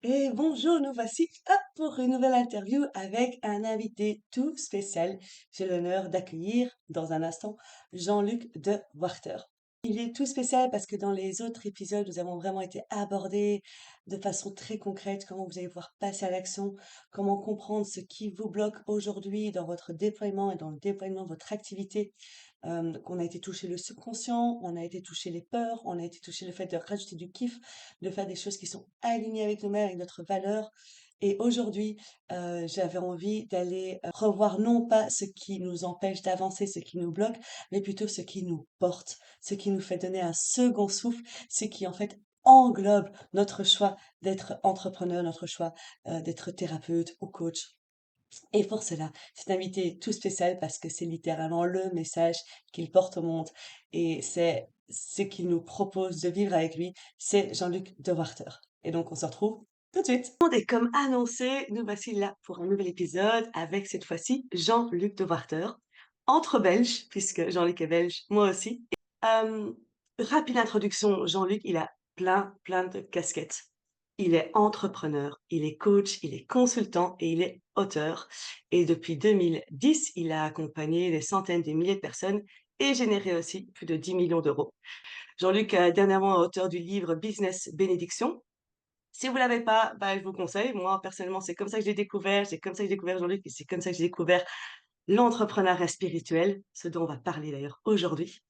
Et bonjour, nous voici pour une nouvelle interview avec un invité tout spécial. J'ai l'honneur d'accueillir dans un instant Jean-Luc de Warter. Il est tout spécial parce que dans les autres épisodes, nous avons vraiment été abordés de façon très concrète comment vous allez pouvoir passer à l'action, comment comprendre ce qui vous bloque aujourd'hui dans votre déploiement et dans le déploiement de votre activité. Qu'on a été touché le subconscient, on a été touché les peurs, on a été touché le fait de rajouter du kiff, de faire des choses qui sont alignées avec nous-mêmes, avec notre valeur. Et aujourd'hui, j'avais envie d'aller revoir non pas ce qui nous empêche d'avancer, ce qui nous bloque, mais plutôt ce qui nous porte, ce qui nous fait donner un second souffle, ce qui en fait englobe notre choix d'être entrepreneur, notre choix d'être thérapeute ou coach. Et pour cela, c'est un invité tout spécial parce que c'est littéralement le message qu'il porte au monde et c'est ce qu'il nous propose de vivre avec lui, c'est Jean-Luc Dewarter. Et donc on se retrouve tout de suite. Et comme annoncé, nous voici là pour un nouvel épisode avec cette fois-ci Jean-Luc Dewarter, entre Belges, puisque Jean-Luc est belge, moi aussi. Euh, Rapide introduction, Jean-Luc, il a plein de casquettes. Il est entrepreneur, il est coach, il est consultant et il est auteur. Et depuis 2010, il a accompagné des centaines de milliers de personnes et généré aussi plus de 10 millions d'euros. Jean-Luc est dernièrement auteur du livre Business Bénédiction. Si vous l'avez pas, bah, je vous conseille. Moi, personnellement, c'est comme ça que j'ai découvert. C'est comme ça que j'ai découvert Jean-Luc et c'est comme ça que j'ai découvert l'entrepreneuriat spirituel, ce dont on va parler d'ailleurs aujourd'hui.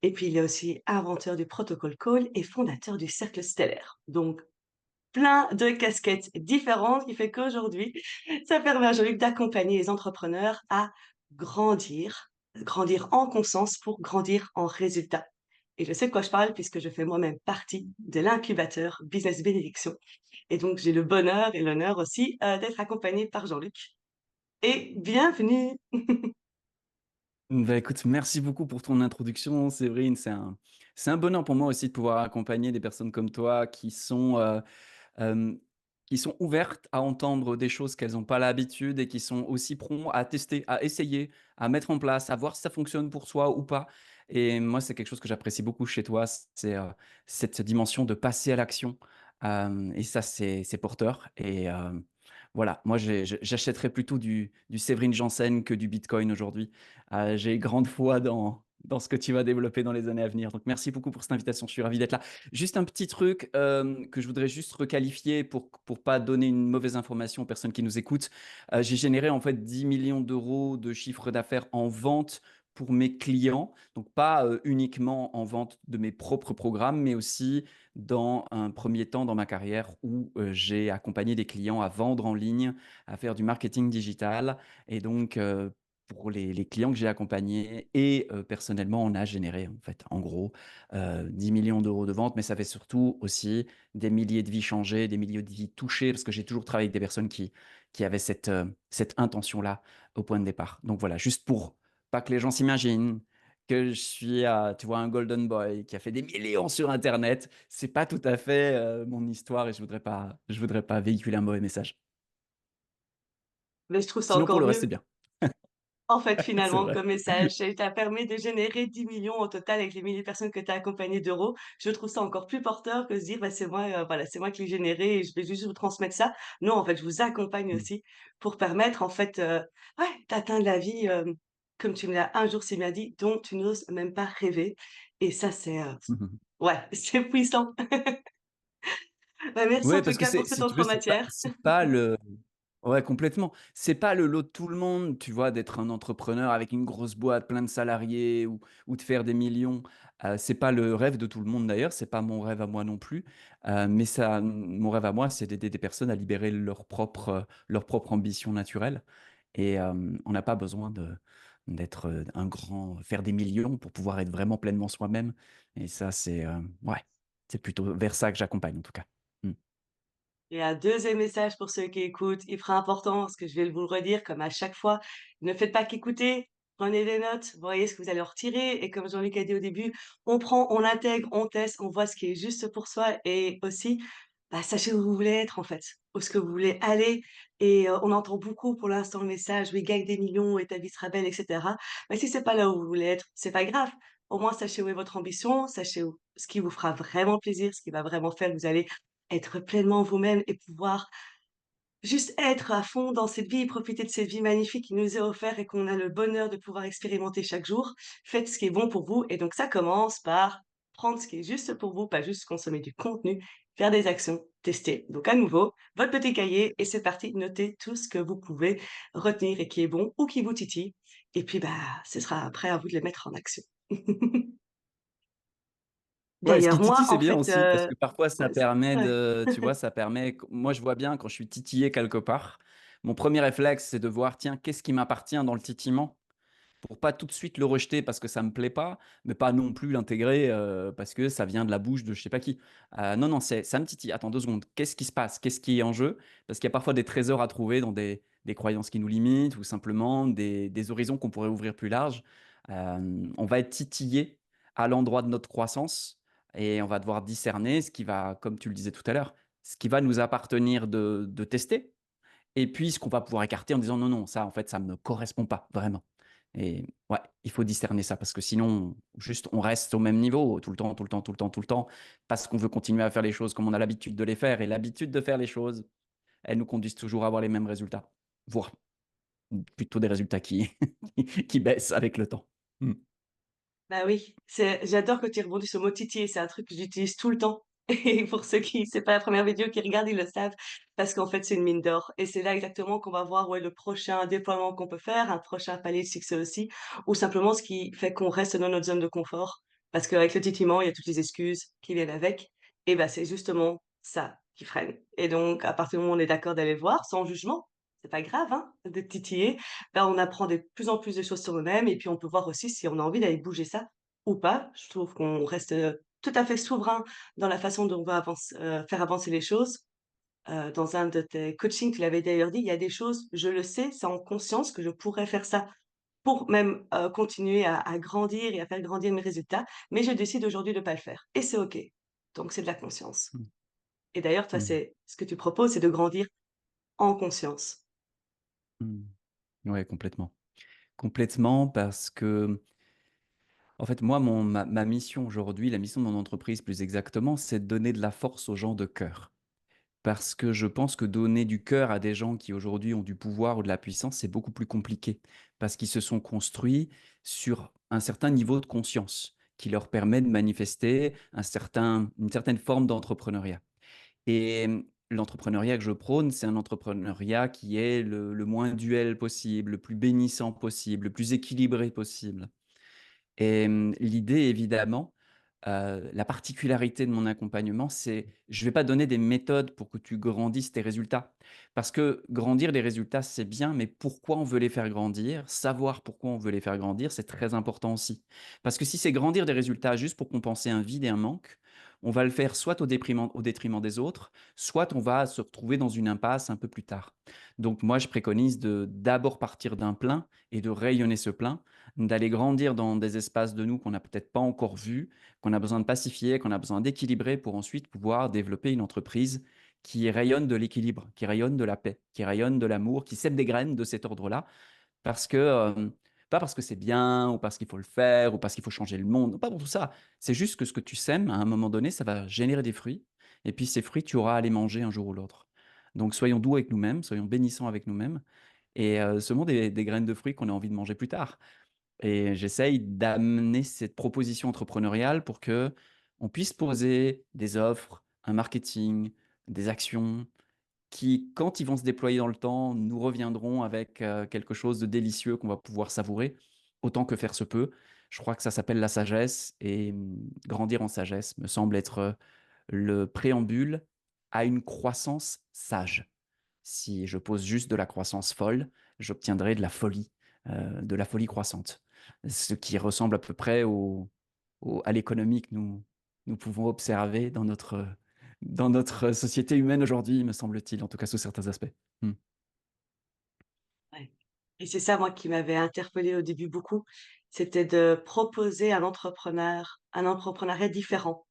Et puis, il est aussi inventeur du protocole Call et fondateur du Cercle Stellaire. Donc, plein de casquettes différentes qui fait qu'aujourd'hui, ça permet à Jean-Luc d'accompagner les entrepreneurs à grandir, grandir en conscience pour grandir en résultat. Et je sais de quoi je parle puisque je fais moi-même partie de l'incubateur Business Bénédiction. Et donc, j'ai le bonheur et l'honneur aussi d'être accompagnée par Jean-Luc. Et bienvenue. Bah écoute, merci beaucoup pour ton introduction, Séverine. C'est un bonheur pour moi aussi de pouvoir accompagner des personnes comme toi euh, qui sont ouvertes à entendre des choses qu'elles n'ont pas l'habitude et qui sont aussi prompts à tester, à essayer, à mettre en place, à voir si ça fonctionne pour soi ou pas. Et moi, c'est quelque chose que j'apprécie beaucoup chez toi, c'est cette dimension de passer à l'action. Et ça, c'est porteur. Et voilà, moi, j'achèterais plutôt du Séverine Janssen que du Bitcoin aujourd'hui. J'ai grande foi dans ce que tu vas développer dans les années à venir. Donc, merci beaucoup pour cette invitation. Je suis ravi d'être là. Juste un petit truc que je voudrais juste requalifier pour pas donner une mauvaise information aux personnes qui nous écoutent. J'ai généré en fait 10 millions d'euros de chiffre d'affaires en vente pour mes clients. Donc, pas uniquement en vente de mes propres programmes, mais aussi dans un premier temps dans ma carrière où j'ai accompagné des clients à vendre en ligne, à faire du marketing digital. Et donc, pour les clients que j'ai accompagnés et personnellement, on a généré en fait, en gros, 10 millions d'euros de vente, mais ça fait surtout aussi des milliers de vies changées, des milliers de vies touchées, parce que j'ai toujours travaillé avec des personnes qui avaient cette intention-là au point de départ. Donc voilà, juste pour pas que les gens s'imaginent que je suis, tu vois, un golden boy qui a fait des millions sur Internet. C'est pas tout à fait mon histoire et je voudrais pas véhiculer un mauvais message. Mais je trouve ça Sinon, pour encore le reste, mieux. c'est bien. En fait, C'est finalement, vrai. comme message, ça t'a permis de générer 10 millions au total avec les milliers de personnes que tu as accompagnées d'euros. Je trouve ça encore plus porteur que de se dire, bah, c'est moi, voilà, c'est moi qui l'ai généré et je vais juste vous transmettre ça. Non, en fait, je vous accompagne Mm. aussi pour permettre, en fait, ouais, d'atteindre la vie, comme tu me l'as un jour si bien dit, dont tu n'oses même pas rêver. Et ça, c'est, Mhm. ouais, c'est puissant. Bah, merci en Oui, tout parce que cas pour cette si tu veux, autre matière. c'est pas le. Ouais, complètement. C'est pas le lot de tout le monde, tu vois, d'être un entrepreneur avec une grosse boîte, plein de salariés ou de faire des millions. C'est pas le rêve de tout le monde d'ailleurs, c'est pas mon rêve à moi non plus. Mais ça, mon rêve à moi, c'est d'aider des personnes à libérer leur propre ambition naturelle. Et on n'a pas besoin d'être un grand, faire des millions pour pouvoir être vraiment pleinement soi-même. Et ça, ouais, c'est plutôt vers ça que j'accompagne en tout cas. Mm. Et un deuxième message pour ceux qui écoutent, hyper important, parce que je vais vous le redire comme à chaque fois, ne faites pas qu'écouter, prenez des notes, voyez ce que vous allez en retirer. Et comme Jean-Luc a dit au début, on prend, on intègre, on teste, on voit ce qui est juste pour soi. Et aussi, bah, sachez où vous voulez être en fait, où est-ce que vous voulez aller. Et on entend beaucoup pour l'instant le message, oui, gagne des millions et ta vie sera belle, etc. Mais si c'est pas là où vous voulez être, c'est pas grave. Au moins, sachez où est votre ambition, sachez où, ce qui vous fera vraiment plaisir, ce qui va vraiment faire que vous allez être pleinement vous-même et pouvoir juste être à fond dans cette vie, profiter de cette vie magnifique qui nous est offerte et qu'on a le bonheur de pouvoir expérimenter chaque jour. Faites ce qui est bon pour vous et donc ça commence par prendre ce qui est juste pour vous, pas juste consommer du contenu, faire des actions, tester. Donc à nouveau, votre petit cahier et c'est parti, notez tout ce que vous pouvez retenir et qui est bon ou qui vous titille et puis, bah, ce sera après à vous de les mettre en action. Ouais, ce D'ailleurs qui moi, titille, c'est en bien fait, aussi parce que parfois ça ouais, c'est permet ouais. de tu vois, ça permet moi je vois bien quand je suis titillé quelque part, mon premier réflexe, c'est de voir: «Tiens, qu'est-ce qui m'appartient dans le titillement?» Pour pas tout de suite le rejeter parce que ça me plaît pas, mais pas non plus l'intégrer, parce que ça vient de la bouche de je sais pas qui. Non, non, c'est ça me titille. Attends 2 secondes, qu'est-ce qui se passe? Qu'est-ce qui est en jeu? Parce qu'il y a parfois des trésors à trouver dans des croyances qui nous limitent ou simplement des horizons qu'on pourrait ouvrir plus large. On va être titillé à l'endroit de notre croissance et on va devoir discerner ce qui va, comme tu le disais tout à l'heure, ce qui va nous appartenir de tester et puis ce qu'on va pouvoir écarter en disant: «Non, non, ça en fait, ça me correspond pas vraiment». Et ouais, il faut discerner ça parce que sinon, juste on reste au même niveau tout le temps, tout le temps, tout le temps, tout le temps, parce qu'on veut continuer à faire les choses comme on a l'habitude de les faire et l'habitude de faire les choses, elles nous conduisent toujours à avoir les mêmes résultats, voire plutôt des résultats qui qui baissent avec le temps. Mmh. Bah oui, c'est j'adore que tu aies rebondi sur le mot titiller, c'est un truc que j'utilise tout le temps et pour ceux qui c'est pas la première vidéo qu'ils regardent, ils le savent parce qu'en fait, c'est une mine d'or et c'est là exactement qu'on va voir, ouais, le prochain déploiement qu'on peut faire, un prochain palier de succès aussi ou simplement ce qui fait qu'on reste dans notre zone de confort. Parce qu'avec le titillement, il y a toutes les excuses qui viennent avec et bah, c'est justement ça qui freine et donc à partir du moment où on est d'accord d'aller le voir sans jugement, c'est pas grave, hein, de titiller, bah, on apprend de plus en plus de choses sur nous-mêmes et puis on peut voir aussi si on a envie d'aller bouger ça ou pas. Je trouve qu'on reste, tout à fait souverain dans la façon dont on va faire avancer les choses. Dans un de tes coachings, tu l'avais d'ailleurs dit, il y a des choses, je le sais, c'est en conscience que je pourrais faire ça pour même, continuer à grandir et à faire grandir mes résultats, mais je décide aujourd'hui de pas le faire et c'est OK. Donc c'est de la conscience Mmh. et d'ailleurs, toi, Mmh. c'est ce que tu proposes, c'est de grandir en conscience. Mmh. Ouais, complètement. Complètement parce que, en fait, moi, ma mission aujourd'hui, la mission de mon entreprise plus exactement, c'est de donner de la force aux gens de cœur. Parce que je pense que donner du cœur à des gens qui aujourd'hui ont du pouvoir ou de la puissance, c'est beaucoup plus compliqué. Parce qu'ils se sont construits sur un certain niveau de conscience qui leur permet de manifester une certaine forme d'entrepreneuriat. Et l'entrepreneuriat que je prône, c'est un entrepreneuriat qui est le moins duel possible, le plus bénissant possible, le plus équilibré possible. Et l'idée évidemment, la particularité de mon accompagnement, c'est je vais pas donner des méthodes pour que tu grandisses tes résultats. Parce que grandir les résultats, c'est bien, mais pourquoi on veut les faire grandir? Savoir pourquoi on veut les faire grandir, c'est très important aussi. Parce que si c'est grandir des résultats juste pour compenser un vide et un manque, on va le faire soit au détriment des autres, soit on va se retrouver dans une impasse un peu plus tard. Donc moi, je préconise de d'abord partir d'un plein et de rayonner ce plein, d'aller grandir dans des espaces de nous qu'on n'a peut-être pas encore vus, qu'on a besoin de pacifier, qu'on a besoin d'équilibrer pour ensuite pouvoir développer une entreprise qui rayonne de l'équilibre, qui rayonne de la paix, qui rayonne de l'amour, qui sème des graines de cet ordre-là. Parce que, pas parce que c'est bien ou parce qu'il faut le faire ou parce qu'il faut changer le monde, pas pour tout ça. C'est juste que ce que tu sèmes, à un moment donné, ça va générer des fruits et puis ces fruits, tu auras à les manger un jour ou l'autre. Donc soyons doux avec nous-mêmes, soyons bénissants avec nous-mêmes et semons des graines de fruits qu'on a envie de manger plus tard. Et j'essaye d'amener cette proposition entrepreneuriale pour que on puisse poser des offres, un marketing, des actions qui, quand ils vont se déployer dans le temps, nous reviendront avec, quelque chose de délicieux qu'on va pouvoir savourer, autant que faire se peut. Je crois que ça s'appelle la sagesse et grandir en sagesse me semble être, le préambule à une croissance sage. Si je pose juste de la croissance folle, j'obtiendrai de la folie croissante. Ce qui ressemble à peu près à l'économie que nous pouvons observer dans notre société humaine aujourd'hui, me semble-t-il, en tout cas sous certains aspects. Mmh. Ouais et c'est ça, moi, qui m'avait interpellée au début beaucoup, c'était de proposer un entrepreneuriat différent,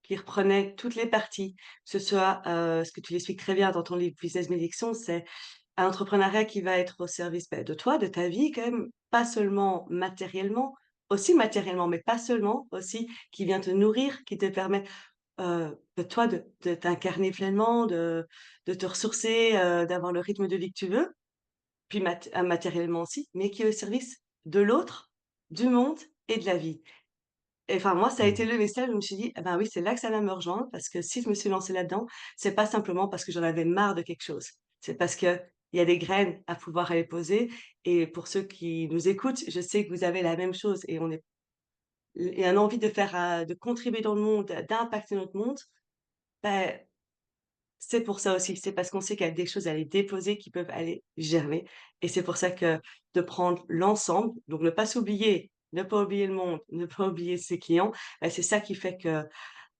qui reprenait toutes les parties, que ce soit, ce que tu l'expliques très bien dans ton livre Business Bénédiction, c'est un entrepreneuriat qui va être au service, de toi, de ta vie quand même, pas seulement matériellement, aussi matériellement, mais pas seulement, aussi qui vient te nourrir, qui te permet de toi de t'incarner pleinement, de te ressourcer, d'avoir le rythme de vie que tu veux, puis matériellement aussi, mais qui est au service de l'autre, du monde et de la vie. Et enfin, moi, ça a été Mmh. le message, je me suis dit: «Ah ben oui, c'est là que ça va me rejoindre parce que si je me suis lancée là-dedans, c'est pas simplement parce que j'en avais marre de quelque chose. C'est parce qu'il y a des graines à pouvoir aller poser» et pour ceux qui nous écoutent, je sais que vous avez la même chose et on est et un envie de faire, de contribuer dans le monde, d'impacter notre monde, ben c'est pour ça aussi, c'est parce qu'on sait qu'il y a des choses à aller déposer qui peuvent aller germer et c'est pour ça que de prendre l'ensemble, donc ne pas s'oublier, ne pas oublier le monde, ne pas oublier ses clients, bah, c'est ça qui fait que,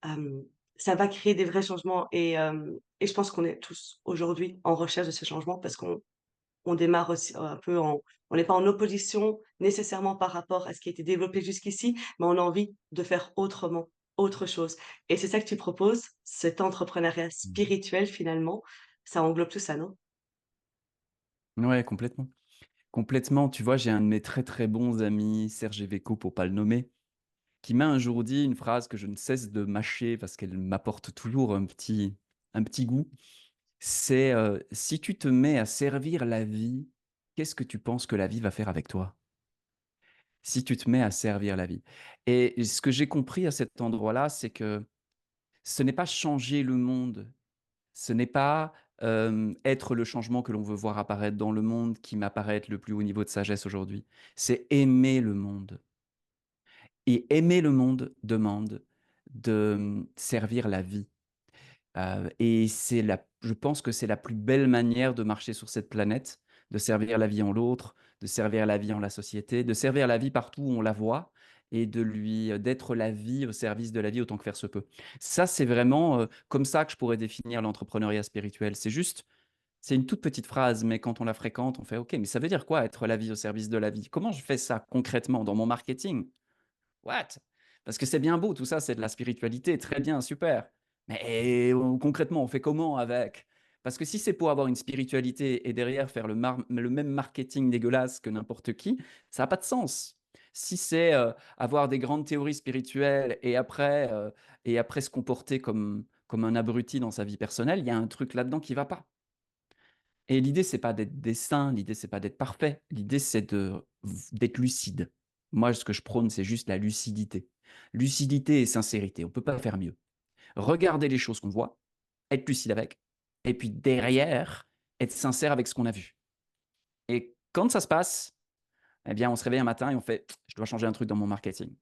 hem, ça va créer des vrais changements et je pense qu'on est tous aujourd'hui en recherche de ce changement parce qu'on démarre aussi un peu en on n'est pas en opposition nécessairement par rapport à ce qui a été développé jusqu'ici, mais on a envie de faire autrement, autre chose et c'est ça que tu proposes, cet entrepreneuriat Mmh. spirituel finalement, ça englobe tout ça, non? Ouais, complètement. Complètement. Tu vois, j'ai un de mes très, très bons amis, Serge Iveco pour pas le nommer, qui m'a un jour dit une phrase que je ne cesse de mâcher parce qu'elle m'apporte toujours un petit goût. C'est, «Si tu te mets à servir la vie, qu'est-ce que tu penses que la vie va faire avec toi?» Si tu te mets à servir la vie. Et ce que j'ai compris à cet endroit-là, c'est que ce n'est pas changer le monde, ce n'est pas, être le changement que l'on veut voir apparaître dans le monde qui m'apparaît être le plus haut niveau de sagesse aujourd'hui. C'est aimer le monde et aimer le monde demande de, servir la vie. Et c'est la je pense que c'est la plus belle manière de marcher sur cette planète, de servir la vie en l'autre, de servir la vie en la société, de servir la vie partout où on la voit et de lui, d'être la vie au service de la vie autant que faire se peut. Ça, c'est vraiment, comme ça que je pourrais définir l'entrepreneuriat spirituel. C'est une toute petite phrase, mais quand on la fréquente, on fait: «OK, mais ça veut dire quoi être la vie au service de la vie? Comment je fais ça concrètement dans mon marketing?» What? Parce que c'est bien beau tout ça, c'est de la spiritualité, très bien, super. Mais concrètement, on fait comment avec? Parce que si c'est pour avoir une spiritualité et derrière faire le même marketing dégueulasse que n'importe qui, ça a pas de sens. Si c'est, avoir des grandes théories spirituelles et après se comporter comme un abruti dans sa vie personnelle, il y a un truc là-dedans qui va pas. Et l'idée, c'est pas d'être des saints, l'idée, c'est pas d'être parfait. L'idée, c'est d'être lucide. Moi, ce que je prône, c'est juste la lucidité. Lucidité et sincérité, on peut pas faire mieux. Regarder les choses qu'on voit, être lucide avec, et puis derrière, être sincère avec ce qu'on a vu. Et quand ça se passe, eh bien, on se réveille un matin et on fait: «Je dois changer un truc dans mon marketing.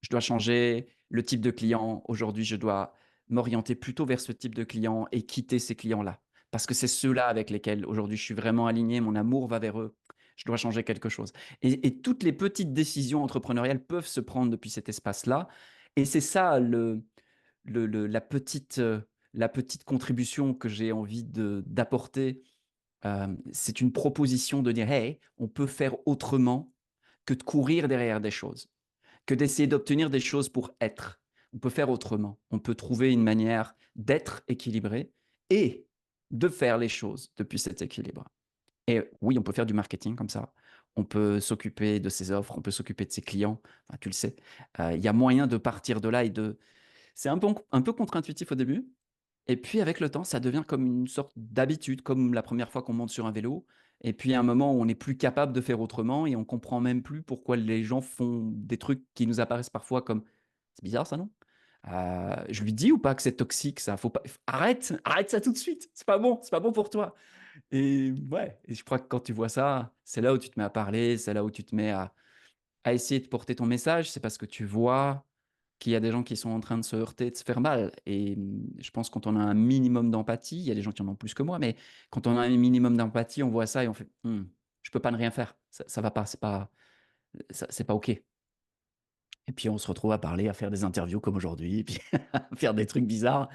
Je dois changer le type de client. Aujourd'hui, je dois m'orienter plutôt vers ce type de client et quitter ces clients-là. Parce que c'est ceux-là avec lesquels aujourd'hui je suis vraiment aligné, mon amour va vers eux. Je dois changer quelque chose. Et toutes les petites décisions entrepreneuriales peuvent se prendre depuis cet espace-là. Et c'est ça la petite contribution que j'ai envie d'apporter. C'est une proposition de dire, hey, on peut faire autrement que de courir derrière des choses, que d'essayer d'obtenir des choses pour être. On peut faire autrement. On peut trouver une manière d'être équilibré et de faire les choses depuis cet équilibre. Et oui, on peut faire du marketing comme ça. On peut s'occuper de ses offres, on peut s'occuper de ses clients. Enfin, tu le sais. Il y a moyen de partir de là et de. C'est un peu contre-intuitif au début. Et puis avec le temps, ça devient comme une sorte d'habitude, comme la première fois qu'on monte sur un vélo. Et puis à un moment où on n'est plus capable de faire autrement et on comprend même plus pourquoi les gens font des trucs qui nous apparaissent parfois comme: «C'est bizarre ça, non? Je lui dis ou pas que c'est toxique ça? Faut pas arrête ça tout de suite, c'est pas bon pour toi». Et ouais, et je crois que quand tu vois ça, c'est là où tu te mets à parler, c'est là où tu te mets à essayer de porter ton message. C'est parce que tu vois qu'il y a des gens qui sont en train de se heurter, de se faire mal. Et je pense quand on a un minimum d'empathie, il y a des gens qui en ont plus que moi, mais quand on a un minimum d'empathie, on voit ça et on fait: Je peux pas ne rien faire, ça va pas, c'est pas OK». Et puis on se retrouve à parler, à faire des interviews comme aujourd'hui, et puis à faire des trucs bizarres.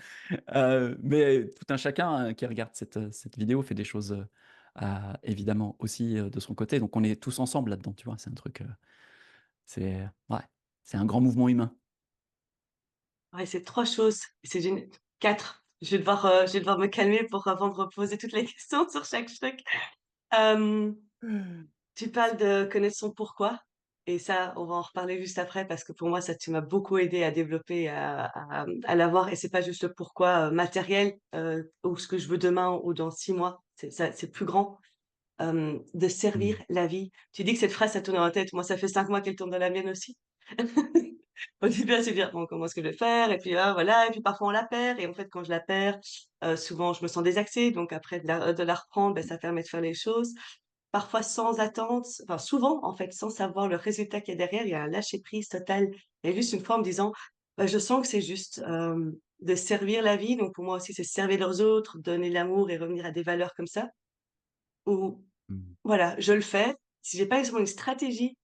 Mais tout un chacun, qui regarde cette vidéo fait des choses, évidemment aussi, de son côté. Donc on est tous ensemble là-dedans, tu vois? C'est un truc, ouais, c'est un grand mouvement humain. Ouais, c'est 3 choses, c'est génial. 4. Je vais devoir me calmer pour avant de reposer toutes les questions sur chaque truc. Hem, Tu parles de connaître son pourquoi et ça, on va en reparler juste après parce que pour moi, ça, tu m'as beaucoup aidé à développer, à l'avoir et c'est pas juste le pourquoi, matériel, ou ce que je veux demain ou dans 6 mois. C'est plus grand, de servir Mmh. la vie. Tu dis que cette phrase, ça tourne dans la tête. Moi, ça fait 5 mois qu'elle tourne dans la mienne aussi. Au début, elle se dit: «Bon, comment est-ce que je vais faire?» et puis, ah, voilà et puis parfois on la perd et en fait, quand je la perds, souvent je me sens désaxée donc après de la reprendre, bah, ça permet de faire les choses. Parfois sans attente, enfin souvent en fait, sans savoir le résultat qu'il y a derrière, il y a un lâcher prise total. Il y a juste une fois en me disant: «Bah, je sens que c'est juste, de servir la vie», donc pour moi aussi c'est servir les autres, donner de l'amour et revenir à des valeurs comme ça, où Mmh. voilà, je le fais. Si j'ai pas exactement une stratégie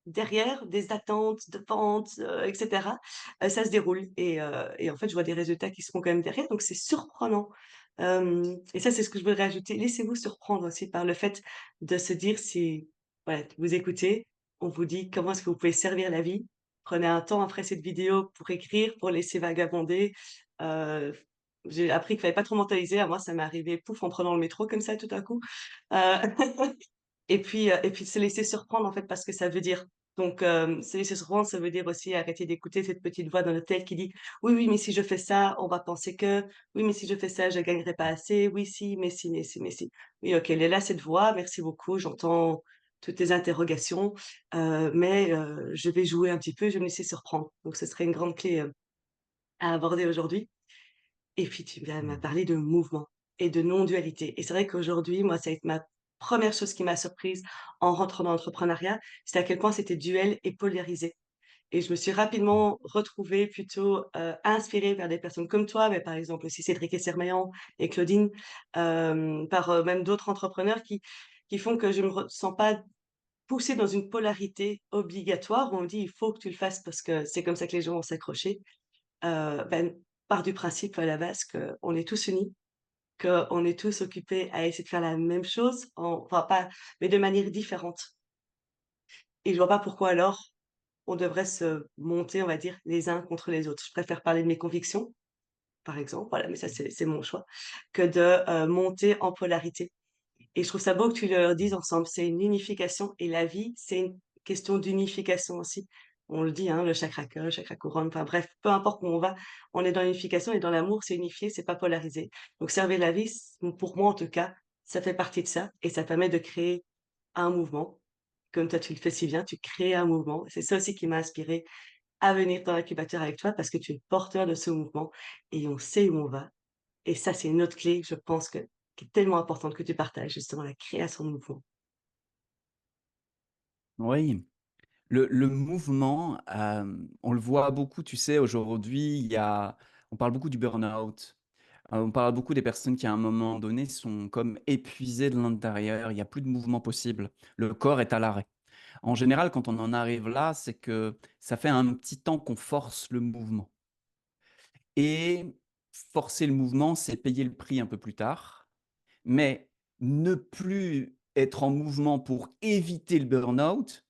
derrière, des attentes de vente, et cetera, ça se déroule et en fait, je vois des résultats qui se font quand même derrière, donc c'est surprenant. Et ça, c'est ce que je voudrais ajouter. Laissez-vous surprendre aussi par le fait de se dire si voilà, vous écoutez, on vous dit comment est-ce que vous pouvez servir la vie. Prenez un temps après cette vidéo pour écrire, pour laisser vagabonder. Heu, j'ai appris qu'il fallait pas trop mentaliser. À moi, ça m'est arrivé, pouf, en prenant le métro comme ça tout à coup. Heu et puis se laisser surprendre, en fait, parce que ça veut dire. Donc se laisser surprendre, ça veut dire aussi arrêter d'écouter cette petite voix dans notre tête qui dit: «Oui, oui, mais si je fais ça, on va penser que. Oui, mais si je fais ça, je gagnerai pas assez. Oui, si, mais si, mais si, mais si». Oui, OK, elle est là cette voix, merci beaucoup, j'entends toutes tes interrogations, mais je vais jouer un petit peu, je vais me laisser surprendre. Donc ce serait une grande clé, à aborder aujourd'hui. Et puis tu m'as Mmh. parlé de mouvement et de non-dualité et c'est vrai qu'aujourd'hui, moi, ça a été ma première chose qui m'a surprise en rentrant dans l'entrepreneuriat, c'est à quel point c'était duel et polarisé et je me suis Mmh. rapidement retrouvée plutôt, inspirée par des personnes comme toi, mais par exemple aussi Cédric Essermaillan et Claudine, par, même d'autres entrepreneurs qui font que je me sens pas poussée dans une polarité obligatoire où on me dit: «Il faut que tu le fasses parce que c'est comme ça que les gens vont s'accrocher». Ben, part du principe à la base qu'on est tous unis, qu'on est tous occupés à essayer de faire la même chose, enfin pas mais de manière différente et je vois pas pourquoi alors on devrait se monter, on va dire, les uns contre les autres. Je préfère parler de mes convictions, par exemple, voilà, mais ça c'est mon choix, que de, monter en polarité. Et je trouve ça beau que tu le dises ensemble, c'est une unification et la vie, c'est une question d'unification aussi. On le dit, hein, le chakra cœur, le chakra couronne, enfin bref, peu importe où on va, on est dans l'unification et dans l'amour, c'est unifié, c'est pas polarisé. Donc servir la vie, pour moi en tout cas, ça fait partie de ça et ça permet de créer un mouvement. Comme toi tu le fais si bien, tu crées un mouvement. C'est ça aussi qui m'a inspirée à venir dans l'incubateur avec toi parce que tu es porteur de ce mouvement et on sait où on va et ça, c'est une autre clé, je pense que qui est tellement importante que tu partages, justement la création de mouvement. Oui, le mouvement, on le voit beaucoup, tu sais, aujourd'hui, on parle beaucoup du burn-out, on parle beaucoup des personnes qui, à un moment donné, sont comme épuisées de l'intérieur, il y a plus de mouvement possible. Le corps est à l'arrêt. En général, quand on en arrive là, c'est que ça fait un petit temps qu'on force le mouvement et forcer le mouvement, c'est payer le prix un peu plus tard, mais ne plus être en mouvement pour éviter le burn-out,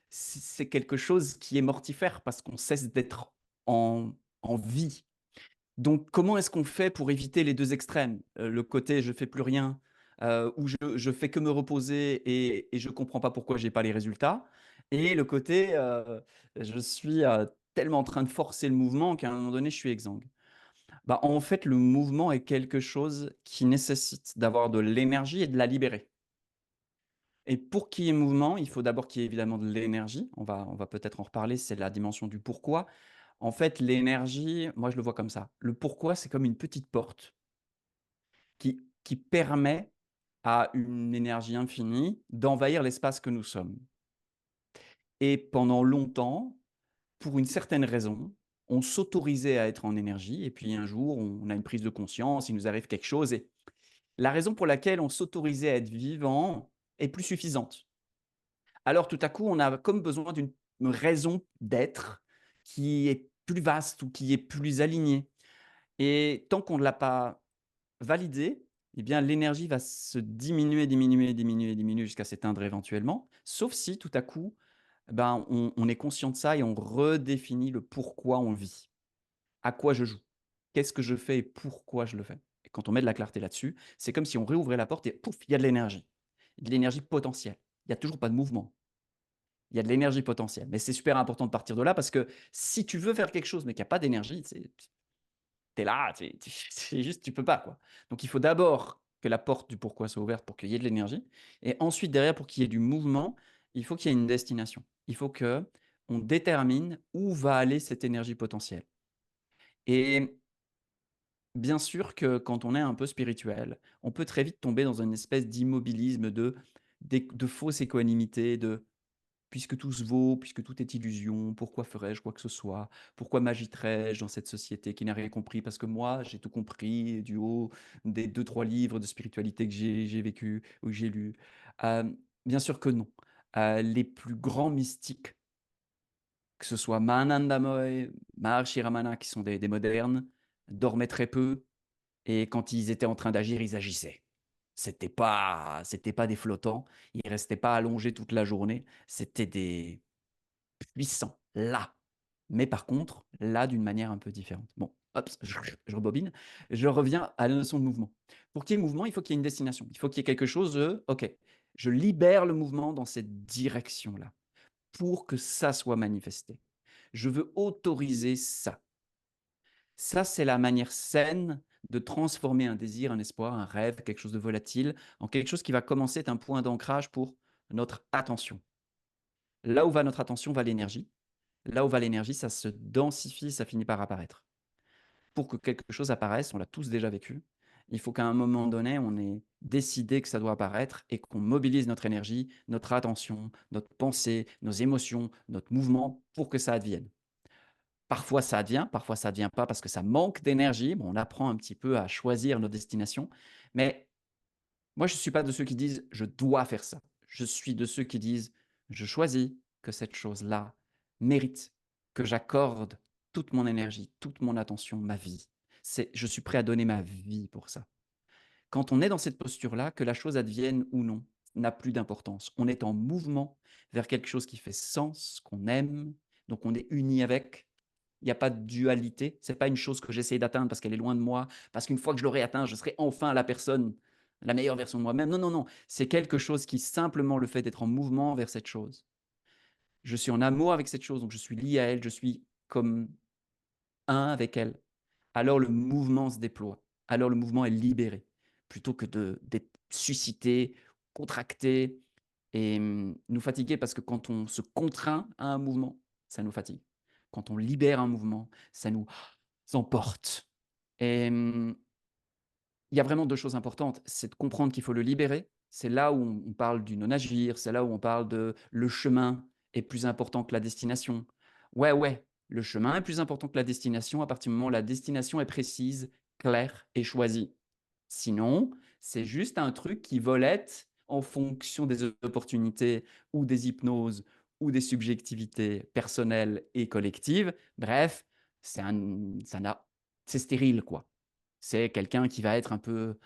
c'est quelque chose qui est mortifère parce qu'on cesse d'être en vie. Donc comment est-ce qu'on fait pour éviter les 2 extrêmes? Le côté je fais plus rien, ou je fais que me reposer et je comprends pas pourquoi j'ai pas les résultats et le côté, je suis, tellement en train de forcer le mouvement qu'à un moment donné je suis exsangue. Bah, en fait, le mouvement est quelque chose qui nécessite d'avoir de l'énergie et de la libérer. Et pour qu'il y ait mouvement, il faut d'abord qu'il y ait évidemment de l'énergie. On va peut-être en reparler, c'est la dimension du pourquoi. En fait, l'énergie, moi je le vois comme ça. Le pourquoi, c'est comme une petite porte qui permet à une énergie infinie d'envahir l'espace que nous sommes. Et pendant longtemps, pour une certaine raison, on s'autorisait à être en énergie et puis un jour, on a une prise de conscience, il nous arrive quelque chose et la raison pour laquelle on s'autorisait à être vivant est plus suffisante. Alors tout à coup, on a comme besoin d'une raison d'être qui est plus vaste ou qui est plus alignée et tant qu'on ne l'a pas validée, eh bien l'énergie va se diminuer, diminuer, diminuer, diminuer jusqu'à s'éteindre éventuellement, sauf si tout à coup, ben, on est conscient de ça et on redéfinit le pourquoi on vit. À quoi je joue? Qu'est-ce que je fais et pourquoi je le fais? Et quand on met de la clarté là-dessus, c'est comme si on réouvrait la porte et pouf, il y a de l'énergie potentielle. Il y a toujours pas de mouvement. Il y a de l'énergie potentielle. Mais c'est super important de partir de là parce que si tu veux faire quelque chose mais qu'il y a pas d'énergie, tu es là, c'est juste tu peux pas, quoi. Donc il faut d'abord que la porte du pourquoi soit ouverte pour qu'il y ait de l'énergie et ensuite derrière pour qu'il y ait du mouvement, il faut qu'il y ait une destination. Il faut que on détermine où va aller cette énergie potentielle et bien sûr que quand on est un peu spirituel, on peut très vite tomber dans une espèce d'immobilisme de fausse équanimité, de puisque tout se vaut, puisque tout est illusion, pourquoi ferais-je quoi que ce soit? Pourquoi m'agiterais-je dans cette société qui n'a rien compris? Parce que moi, j'ai tout compris du haut des deux trois livres de spiritualité que j'ai vécu ou que j'ai lus. Bien sûr que non. Les plus grands mystiques, que ce soit Mahananda Moy, Maharshi Ramana, qui sont des modernes, dormaient très peu et quand ils étaient en train d'agir, ils agissaient. C'était pas des flottants, ils restaient pas allongés toute la journée, c'était des puissants, là. Mais par contre, là, d'une manière un peu différente. Bon, hop, je rebobine. Je reviens à la notion de mouvement. Pour qu'il y ait mouvement, il faut qu'il y ait une destination. Il faut qu'il y ait quelque chose de, OK, je libère le mouvement dans cette direction-là pour que ça soit manifesté. Je veux autoriser ça. Ça, c'est la manière saine de transformer un désir, un espoir, un rêve, quelque chose de volatile, en quelque chose qui va commencer à être un point d'ancrage pour notre attention. Là où va notre attention, va l'énergie. Là où va l'énergie, ça se densifie, ça finit par apparaître. Pour que quelque chose apparaisse, on l'a tous déjà vécu, il faut qu'à un moment donné, on ait décidé que ça doit apparaître et qu'on mobilise notre énergie, notre attention, notre pensée, nos émotions, notre mouvement pour que ça advienne. Parfois ça advient pas parce que ça manque d'énergie. Bon, on apprend un petit peu à choisir nos destinations, mais moi, je ne suis pas de ceux qui disent: «Je dois faire ça». Je suis de ceux qui disent: «Je choisis que cette chose-là mérite que j'accorde toute mon énergie, toute mon attention, ma vie». Je suis prêt à donner ma vie pour ça. Quand on est dans cette posture-là, que la chose advienne ou non, n'a plus d'importance. On est en mouvement vers quelque chose qui fait sens, qu'on aime, donc on est uni avec. Il y a pas de dualité. C'est pas une chose que j'essaie d'atteindre parce qu'elle est loin de moi, parce qu'une fois que je l'aurai atteint, je serai enfin la personne, la meilleure version de moi-même. Non, non, non. C'est quelque chose qui simplement le fait d'être en mouvement vers cette chose. Je suis en amour avec cette chose, donc je suis lié à elle, je suis comme un avec elle. Alors le mouvement se déploie. Alors le mouvement est libéré, plutôt que d'être suscité, contracté et nous fatiguer parce que quand on se contraint à un mouvement, ça nous fatigue. Quand on libère un mouvement, ça nous emporte. Et il y a vraiment 2 choses importantes, c'est de comprendre qu'il faut le libérer. C'est là où on parle du non-agir, c'est là où on parle de le chemin est plus important que la destination. Ouais, ouais, le chemin est plus important que la destination à partir du moment où la destination est précise, claire et choisie. Sinon, c'est juste un truc qui volette en fonction des opportunités ou des hypnoses ou des subjectivités personnelles et collectives. Bref, c'est un ça n'a c'est stérile, quoi. C'est quelqu'un qui va être un peu: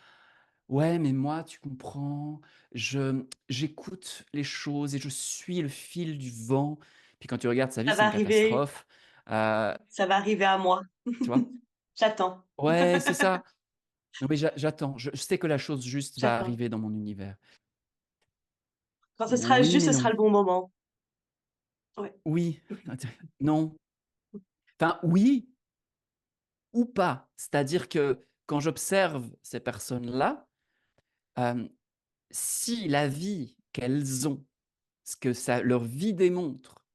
«Ouais, mais moi, tu comprends, j'écoute les choses et je suis le fil du vent». Puis quand tu regardes sa vie, Ça c'est va une arriver, catastrophe, heu, ça va arriver à moi. tu vois? J'attends, Ouais, c'est ça. Non, mais j'attends, je sais que la chose juste va j'attends. arriver dans mon univers. Quand ce sera Oui, juste, mais ce sera non. le bon moment. Ouais. Oui, non. Enfin, oui ou pas. C'est-à-dire que quand j'observe ces personnes-là, hem, si la vie qu'elles ont, ce que ça leur vie démontre,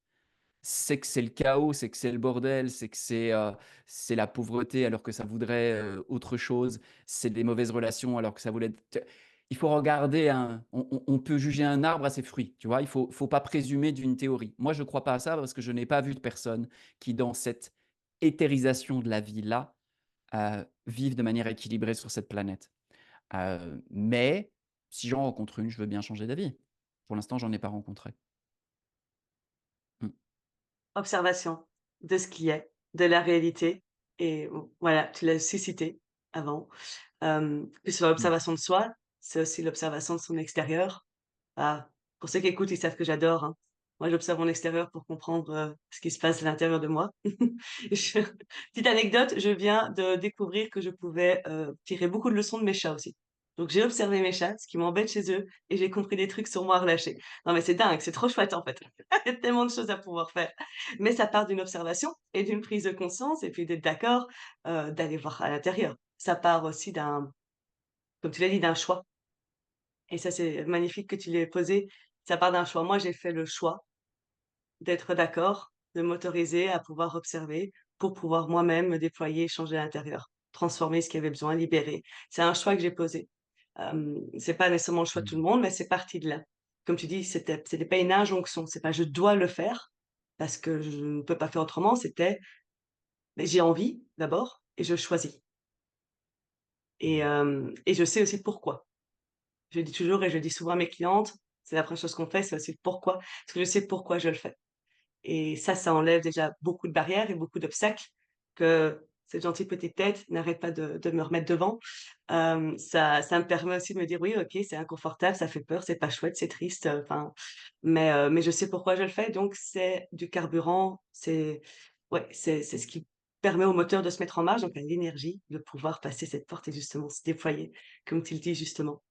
c'est que c'est le chaos, c'est que c'est le bordel, c'est la pauvreté alors que ça voudrait, autre chose, c'est des mauvaises relations alors que ça voulait il faut regarder un on peut juger un arbre à ses fruits, tu vois? Il faut pas présumer d'une théorie. Moi, je ne crois pas à ça parce que je n'ai pas vu de personne qui, dans cette éthérisation de la vie-là, vivent de manière équilibrée sur cette planète. Mais si j'en rencontre une, je veux bien changer d'avis. Pour l'instant, j'en ai pas rencontré. Mmh. Observation de ce qui est, de la réalité et voilà, tu l'as suscité avant. Que ce soit Mmh. l'observation de soi, c'est aussi l'observation de son extérieur. Ah, pour ceux qui écoutent, ils savent que j'adore, hein. Moi, j'observe mon extérieur pour comprendre, ce qui se passe à l'intérieur de moi. Je petite anecdote, je viens de découvrir que je pouvais, tirer beaucoup de leçons de mes chats aussi. Donc j'ai observé mes chats, ce qui m'embête chez eux, et j'ai compris des trucs sur moi à relâcher. Non mais c'est dingue, c'est trop chouette en fait. Il y a tellement de choses à pouvoir faire. Mais ça part d'une observation et d'une prise de conscience et puis d'être d'accord, d'aller voir à l'intérieur. Ça part aussi d'un, comme tu l'as dit, d'un choix, et ça c'est magnifique que tu l'aies posé. Ça part d'un choix. Moi, j'ai fait le choix d'être d'accord, de m'autoriser à pouvoir observer pour pouvoir moi-même me déployer, changer à l'intérieur, transformer ce qui avait besoin, libérer. C'est un choix que j'ai posé. C'est pas nécessairement le choix de tout le Mmh. monde, mais c'est parti de là. Comme tu dis, c'était pas une injonction, c'est pas je dois le faire parce que je ne peux pas faire autrement, c'était, beh, j'ai envie d'abord et je choisis, et je sais aussi pourquoi. Je le dis toujours et je le dis souvent à mes clientes, c'est la première chose qu'on fait, c'est aussi le pourquoi, parce que je sais pourquoi je le fais. Et ça enlève déjà beaucoup de barrières et beaucoup d'obstacles que cette gentille petite tête n'arrête pas de me remettre devant. Ça me permet aussi de me dire: «Oui, OK, c'est inconfortable, ça fait peur, c'est pas chouette, c'est triste», enfin, mais je sais pourquoi je le fais, donc c'est du carburant, c'est ouais, c'est ce qui permet au moteur de se mettre en marche, donc à l'énergie de pouvoir passer cette porte et justement se déployer, comme tu le dis justement.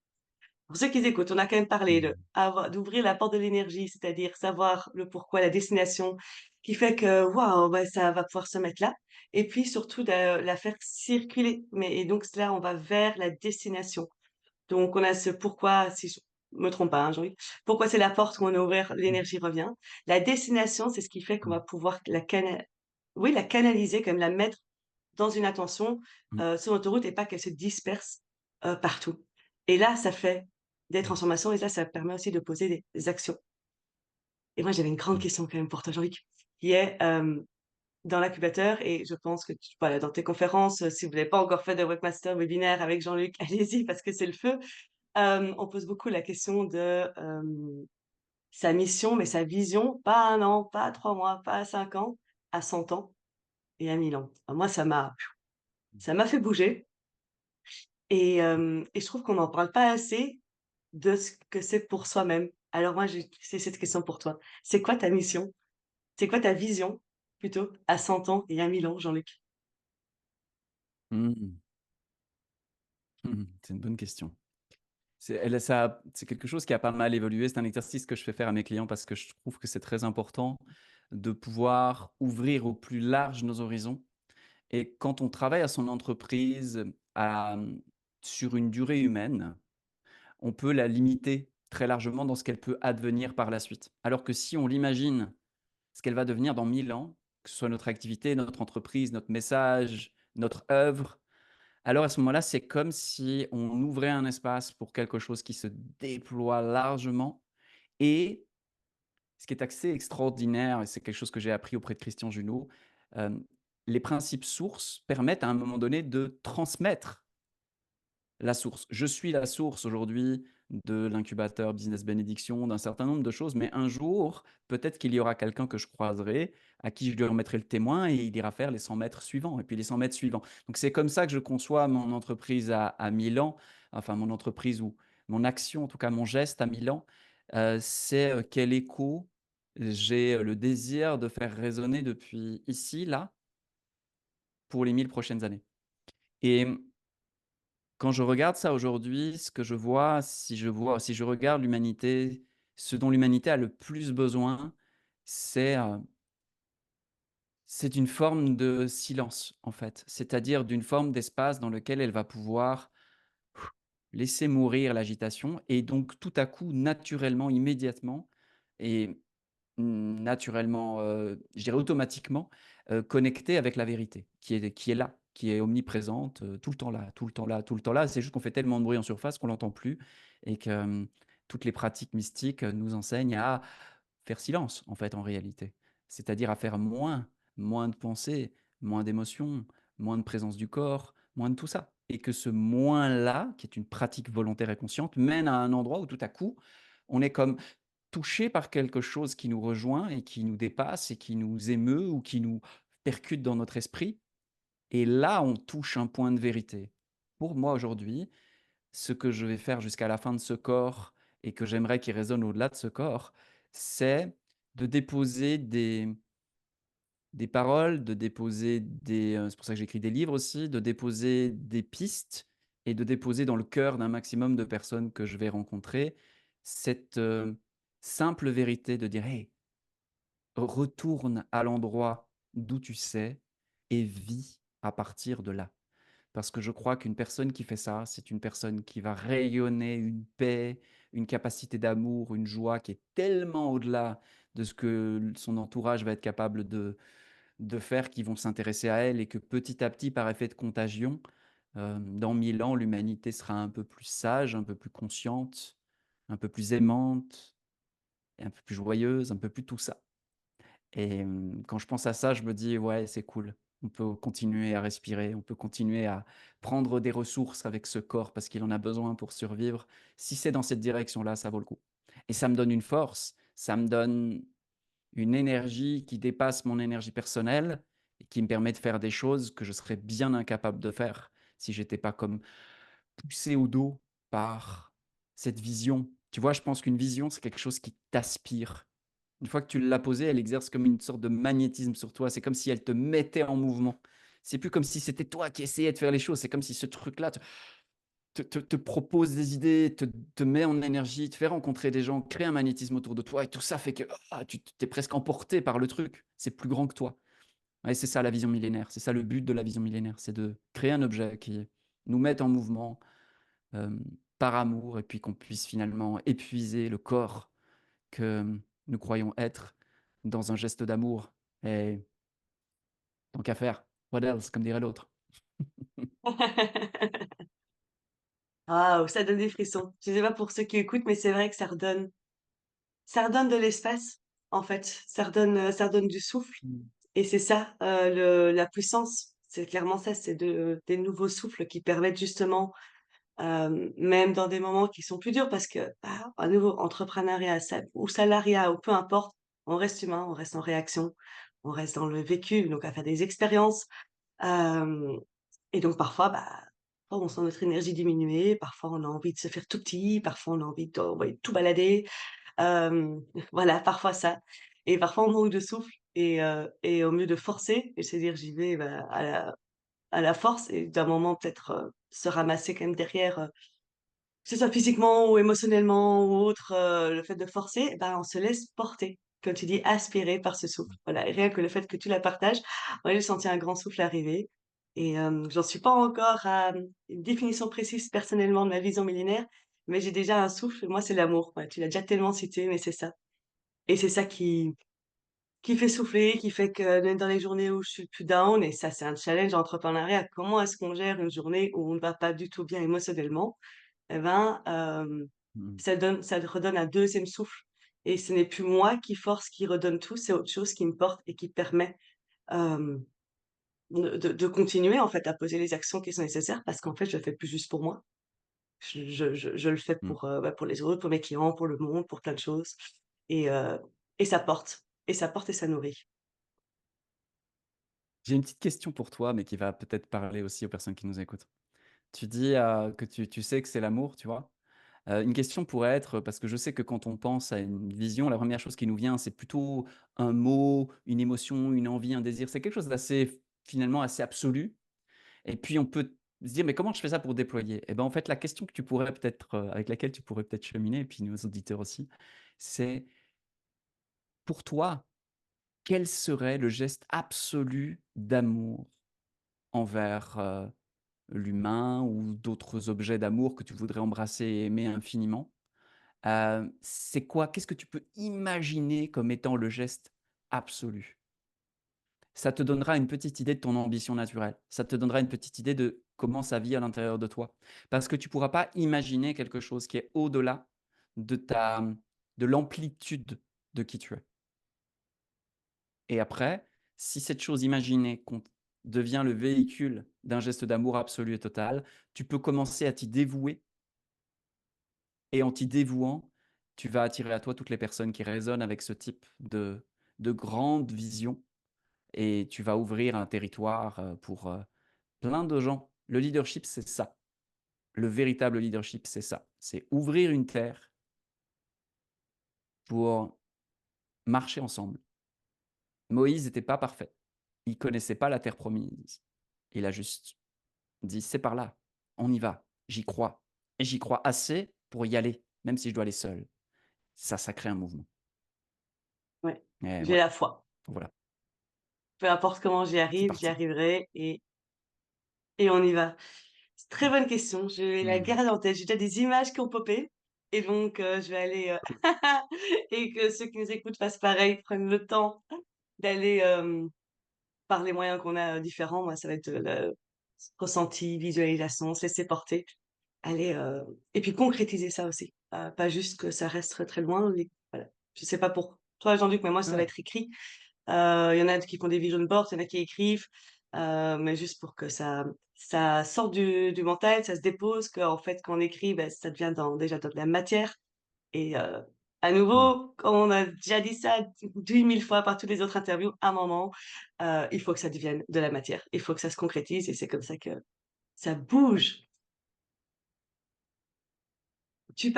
Pour ceux qui écoutent, on a quand même parlé de Mmh. d'ouvrir la porte de l'énergie, c'est-à-dire savoir le pourquoi, la destination, qui fait que waouh, bah, ça va pouvoir se mettre là, et puis surtout de la faire circuler. Mais et donc là, on va vers la destination. Donc on a ce pourquoi, si je me trompe pas, hein, Jean-Luc, pourquoi c'est la porte où on a ouvert, Mmh. l'énergie revient. La destination, c'est ce qui fait qu'on Mmh. va pouvoir la canaliser, comme la mettre dans une intention, Mmh. sur l'autoroute, et pas qu'elle se disperse, partout. Et là, ça fait des Mmh. transformations et là, ça permet aussi de poser des actions. Et moi, j'avais une grande Mmh. question quand même pour toi, Jean-Luc, qui est, dans l'incubateur, et je pense que tu voilà, dans tes conférences, si vous n'avez pas encore fait de webmaster webinaire avec Jean-Luc, allez-y parce que c'est le feu. On pose beaucoup la question de, sa mission, mais sa vision, pas à 1 an, pas à 3 mois, pas à 5 ans, à 100 ans et à 1000 ans. Moi, ça m'a fait bouger. Et je trouve qu'on n'en parle pas assez de ce que c'est pour soi-même. Alors moi, c'est cette question pour toi. C'est quoi ta mission? C'est quoi ta vision, plutôt, à 100 ans et à 1000 ans, Jean-Luc? Mmh. Mmh. C'est une bonne question. C'est quelque chose qui a pas mal évolué. C'est un exercice que je fais faire à mes clients parce que je trouve que c'est très important de pouvoir ouvrir au plus large nos horizons. Et quand on travaille à son entreprise à, sur une durée humaine, on peut la limiter très largement dans ce qu'elle peut advenir par la suite. Alors que si on l'imagine, ce qu'elle va devenir dans 1000 ans, que ce soit notre activité, notre entreprise, notre message, notre œuvre, alors à ce moment-là, c'est comme si on ouvrait un espace pour quelque chose qui se déploie largement. Et ce qui est assez extraordinaire, et c'est quelque chose que j'ai appris auprès de Christian Junot, hem, les principes sources permettent à un moment donné de transmettre la source. Je suis la source aujourd'hui de l'incubateur Business Bénédiction, d'un certain nombre de choses, mais un jour, peut-être qu'il y aura quelqu'un que je croiserai, à qui je lui remettrai le témoin et il ira faire les 100 mètres suivants et puis les 100 mètres suivants. Donc c'est comme ça que je conçois mon entreprise à Milan, enfin mon entreprise ou mon action, en tout cas mon geste à Milan, c'est, quel écho j'ai, le désir de faire résonner depuis ici, là, pour les 1000 prochaines années. Et quand je regarde ça aujourd'hui, ce que je vois, si je regarde l'humanité, ce dont l'humanité a le plus besoin, c'est, c'est d'une forme de silence, en fait. C'est-à-dire d'une forme d'espace dans lequel elle va pouvoir laisser mourir l'agitation et donc tout à coup, naturellement, immédiatement et naturellement, je dirais automatiquement, connecter avec la vérité qui est là, qui est omniprésente, tout le temps là, tout le temps là, tout le temps là. C'est juste qu'on fait tellement de bruit en surface qu'on l'entend plus et que, toutes les pratiques mystiques, nous enseignent à faire silence, en fait, en réalité. C'est-à-dire à faire moins, moins de pensées, moins d'émotions, moins de présence du corps, moins de tout ça. Et que ce moins-là, qui est une pratique volontaire et consciente, mène à un endroit où tout à coup, on est comme touché par quelque chose qui nous rejoint et qui nous dépasse et qui nous émeut ou qui nous percute dans notre esprit. Et là, on touche un point de vérité. Pour moi, aujourd'hui, ce que je vais faire jusqu'à la fin de ce corps et que j'aimerais qu'il résonne au-delà de ce corps, c'est de déposer des paroles, de déposer c'est pour ça que j'écris des livres aussi, de déposer des pistes et de déposer dans le cœur d'un maximum de personnes que je vais rencontrer cette, simple vérité de dire: «Hey, retourne à l'endroit d'où tu sais et vis à partir de là». Parce que je crois qu'une personne qui fait ça, c'est une personne qui va rayonner une paix, une capacité d'amour, une joie qui est tellement au-delà de ce que son entourage va être capable de faire, qui vont s'intéresser à elle et que petit à petit, par effet de contagion, dans 1000 ans, l'humanité sera un peu plus sage, un peu plus consciente, un peu plus aimante et un peu plus joyeuse, un peu plus tout ça. Et quand je pense à ça, je me dis: «Ouais, c'est cool. On peut continuer à respirer, on peut continuer à prendre des ressources avec ce corps parce qu'il en a besoin pour survivre». Si c'est dans cette direction-là, ça vaut le coup. Et ça me donne une force, ça me donne une énergie qui dépasse mon énergie personnelle et qui me permet de faire des choses que je serais bien incapable de faire si j'étais pas comme poussé au dos par cette vision. Tu vois, je pense qu'une vision, c'est quelque chose qui t'aspire. Une fois que tu l'as posée, elle exerce comme une sorte de magnétisme sur toi. C'est comme si elle te mettait en mouvement. C'est plus comme si c'était toi qui essayais de faire les choses. C'est comme si ce truc-là te propose des idées, te met en énergie, te fait rencontrer des gens, crée un magnétisme autour de toi et tout ça fait que, tu t'es presque emporté par le truc. C'est plus grand que toi. Ouais, c'est ça la vision millénaire. C'est ça le but de la vision millénaire, c'est de créer un objet qui nous mette en mouvement, hem, par amour et puis qu'on puisse finalement épuiser le corps que nous croyons être dans un geste d'amour et tant qu'à faire, what else, comme dirait l'autre. Waouh, ça donne des frissons. Je sais pas pour ceux qui écoutent, mais c'est vrai que ça redonne de l'espace, en fait. Ça redonne du souffle Mmh. et c'est ça, le la puissance. C'est clairement ça, c'est des nouveaux souffles qui permettent justement, même dans des moments qui sont plus durs parce que, bah, à nouveau, entrepreneuriat ou salariat ou peu importe, on reste humain, on reste en réaction, on reste dans le vécu, donc à faire des expériences. Hem Et donc parfois, bah, parfois on sent notre énergie diminuer, parfois on a envie de se faire tout petit, parfois on a envie d'envoyer tout balader, hem, voilà, parfois ça et parfois on manque de souffle et au mieux de forcer et se dire: «J'y vais, bah, à la force» et d'un moment peut-être, se ramasser quand même derrière, que ce soit physiquement ou émotionnellement ou autre, le fait de forcer, ben, on se laisse porter, comme tu dis, aspirer par ce souffle. Voilà et rien que le fait que tu la partages, moi j'ai senti un grand souffle arriver et j'en suis pas encore à, une définition précise personnellement de ma vision millénaire, mais j'ai déjà un souffle, moi c'est l'amour. Ouais, tu l'as déjà tellement cité, mais c'est ça et c'est ça qui fait souffler, qui fait que même dans les journées où je suis plus down et ça c'est un challenge entrepreneuriat, comment est-ce qu'on gère une journée où on ne va pas du tout bien émotionnellement? Et ben, Mmh. ça redonne un deuxième souffle et ce n'est plus moi qui force, qui redonne tout, c'est autre chose qui me porte et qui permet, hem, de continuer en fait à poser les actions qui sont nécessaires parce qu'en fait je le fais plus juste pour moi. Je le fais Mmh. bah, pour les autres, pour mes clients, pour le monde, pour plein de choses et heu et ça porte et ça porte et ça nourrit. J'ai une petite question pour toi, mais qui va peut-être parler aussi aux personnes qui nous écoutent. Tu dis, que tu sais que c'est l'amour, tu vois? Une question pourrait être, parce que je sais que quand on pense à une vision, la première chose qui nous vient, c'est plutôt un mot, une émotion, une envie, un désir. C'est quelque chose d'assez, finalement, assez absolu. Et puis on peut se dire: «Mais comment je fais ça pour déployer?» Et ben, en fait, la question que tu pourrais peut-être, avec laquelle tu pourrais peut-être cheminer et puis nos auditeurs aussi, c'est pour toi, quel serait le geste absolu d'amour envers, l'humain ou d'autres objets d'amour que tu voudrais embrasser et aimer infiniment? C'est quoi? Qu'est-ce que tu peux imaginer comme étant le geste absolu? Ça te donnera une petite idée de ton ambition naturelle. Ça te donnera une petite idée de comment ça vit à l'intérieur de toi. Parce que tu pourras pas imaginer quelque chose qui est au-delà de l'amplitude de qui tu es. Et après, si cette chose imaginée devient le véhicule d'un geste d'amour absolu et total, tu peux commencer à t'y dévouer et en t'y dévouant, tu vas attirer à toi toutes les personnes qui résonnent avec ce type de grande vision et tu vas ouvrir un territoire, pour, plein de gens. Le leadership, c'est ça. Le véritable leadership, c'est ça. C'est ouvrir une terre pour marcher ensemble. Moïse n'était pas parfait. Il connaissait pas la terre promise. Il a juste dit: «C'est par là, on y va». j'y crois et j'y crois assez pour y aller, même si je dois aller seul. Ça crée un mouvement Ouais, et j'ai ouais, la foi. voilà, Peu importe comment c'est j'y parti. arriverai et on y va. C'est très Mmh. bonne question, je vais la Mmh. garder en tête. J'ai déjà des images qui ont popé et donc je vais aller, Cool. et que ceux qui nous écoutent fassent pareil, prennent le temps d'aller, par les moyens qu'on a, différents. Moi, ça va être, le ressenti, visualisation, se laisser porter, aller, et puis concrétiser ça aussi. Pas juste que ça reste très, très loin, mais voilà. Je sais pas pour toi, Jean-Luc, mais moi, ça va Ouais. être écrit. Il y en a qui font des vision boards, il y en a qui écrivent, mais juste pour que ça sorte du mental, ça se dépose, qu'en fait, quand on écrit, bah, ça devient déjà dans de la matière et à Mmh. nouveau, comme on a déjà dit ça 10 000 fois par toutes les autres interviews, à un moment, il faut que ça devienne de la matière. Il faut que ça se concrétise et c'est comme ça que ça bouge.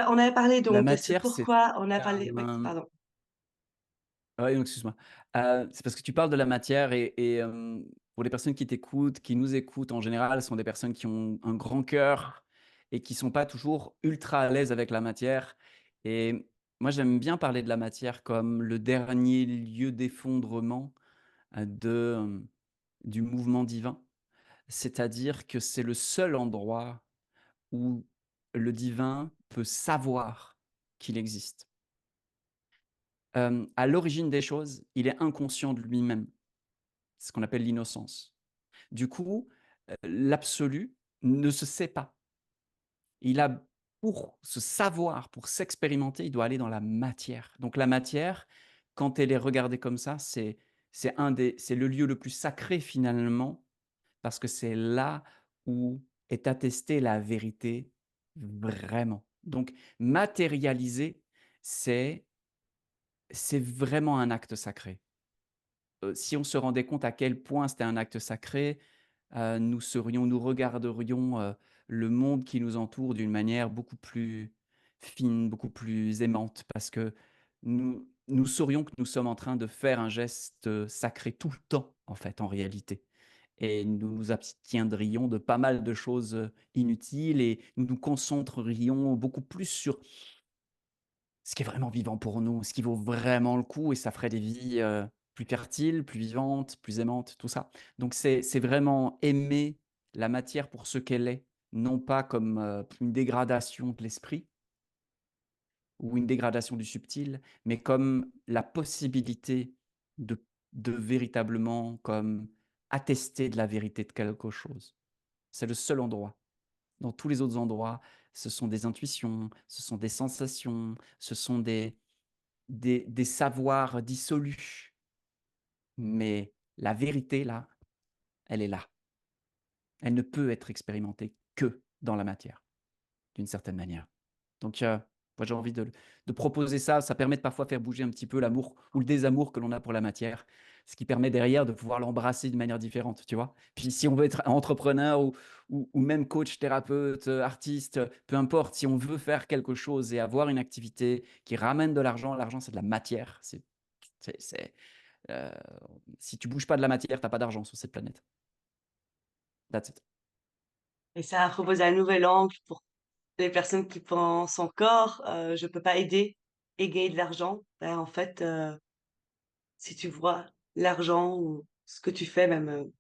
On avait parlé La donc de ce matière, c'est pourquoi, on a parlé oui, un pardon. ouais, non, excuse-moi. C'est parce que tu parles de la matière et pour les personnes qui t'écoutent, qui nous écoutent en général, ce sont des personnes qui ont un grand cœur et qui sont pas toujours ultra à l'aise avec la matière et moi, j'aime bien parler de la matière comme le dernier lieu d'effondrement, de, du mouvement divin. C'est-à-dire que c'est le seul endroit où le divin peut savoir qu'il existe. À l'origine des choses, il est inconscient de lui-même. C'est ce qu'on appelle l'innocence. Du coup, l'absolu ne se sait pas. Il a pour se savoir, pour s'expérimenter, il doit aller dans la matière. Donc la matière, quand elle est regardée comme ça, c'est le lieu le plus sacré finalement, parce que c'est là où est attestée la vérité vraiment. Donc matérialiser, c'est c'est vraiment un acte sacré. Si on se rendait compte à quel point c'était un acte sacré, nous regarderions, le monde qui nous entoure d'une manière beaucoup plus fine, beaucoup plus aimante parce que nous saurions que nous sommes en train de faire un geste, sacré tout le temps, en fait, en réalité et nous nous abstiendrions de pas mal de choses, inutiles et nous nous concentrerions beaucoup plus sur ce qui est vraiment vivant pour nous, ce qui vaut vraiment le coup et ça ferait des vies, plus fertiles, plus vivantes, plus aimantes, tout ça. Donc c'est vraiment aimer la matière pour ce qu'elle est, non pas comme, une dégradation de l'esprit ou une dégradation du subtil, mais comme la possibilité de véritablement comme attester de la vérité de quelque chose. C'est le seul endroit. Dans tous les autres endroits, ce sont des intuitions, ce sont des sensations, ce sont des savoirs dissolus, mais la vérité là, elle est là. Elle ne peut être expérimentée que dans la matière, d'une certaine manière. Donc moi j'ai envie de proposer ça, ça permet de parfois faire bouger un petit peu l'amour ou le désamour que l'on a pour la matière, ce qui permet derrière de pouvoir l'embrasser d'une manière différente, tu vois? Puis si on veut être entrepreneur ou même coach, thérapeute, artiste, peu importe, si on veut faire quelque chose et avoir une activité qui ramène de l'argent c'est de la matière, c'est Heu, si tu bouges pas de la matière, tu as pas d'argent sur cette planète. That's it. Et ça a proposé un nouvel angle pour les personnes qui pensent encore, je peux pas aider et gagner de l'argent. Ben, en fait, si tu vois l'argent ou ce que tu fais même,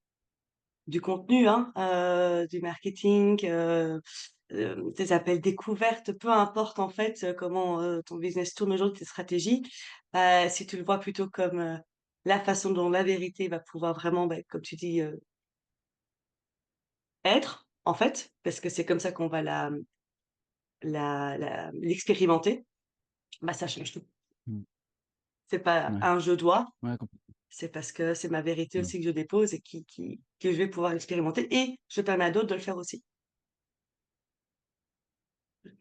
du contenu, hein, du marketing, tes appels découvertes, peu importe en fait, comment, ton business tourne aujourd'hui, tes stratégies, si tu le vois plutôt comme, la façon dont la vérité va pouvoir vraiment, bah, comme tu dis, être, en fait, parce que c'est comme ça qu'on va l'expérimenter, bah, ça change tout. Mmh. C'est pas Ouais. un «je dois», Ouais, complètement. c'est parce que c'est ma vérité Mmh. aussi que je dépose et que je vais pouvoir expérimenter et je permets à d'autres de le faire aussi.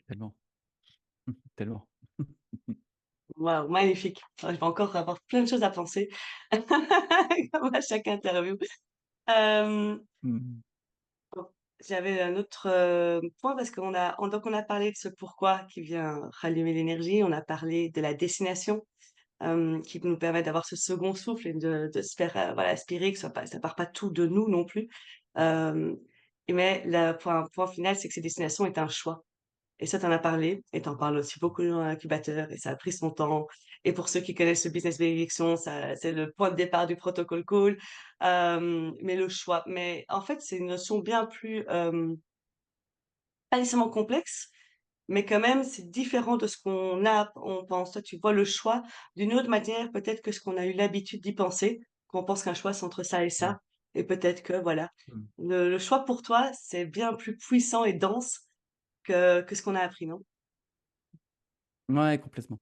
Tellement. Tellement. Waouh, magnifique. Je vais encore avoir plein de choses à penser comme à chaque interview. Hem, Mmh. bon, j'avais un autre, point parce donc on a parlé de ce pourquoi qui vient rallumer l'énergie, on a parlé de la destination, qui nous permet d'avoir ce second souffle et de se faire, voilà, aspirer que ça part pas tout de nous non plus. Hem mais le point final, c'est que ces destinations est un choix. Et ça, tu en as parlé et tu en parles aussi beaucoup dans l'incubateur et ça a pris son temps. Et pour ceux qui connaissent le business bénédiction, ça c'est le point de départ du protocole call, mais le choix. Mais en fait, c'est une notion bien plus, pas nécessairement complexe, mais quand même, c'est différent de ce on pense. Toi, tu vois le choix d'une autre manière peut-être que ce qu'on a eu l'habitude d'y penser, qu'on pense qu'un choix, c'est entre ça et Mmh, ça et peut-être que voilà, mmh. le choix pour toi, c'est bien plus puissant et dense que ce qu'on a appris, non? Ouais, complètement.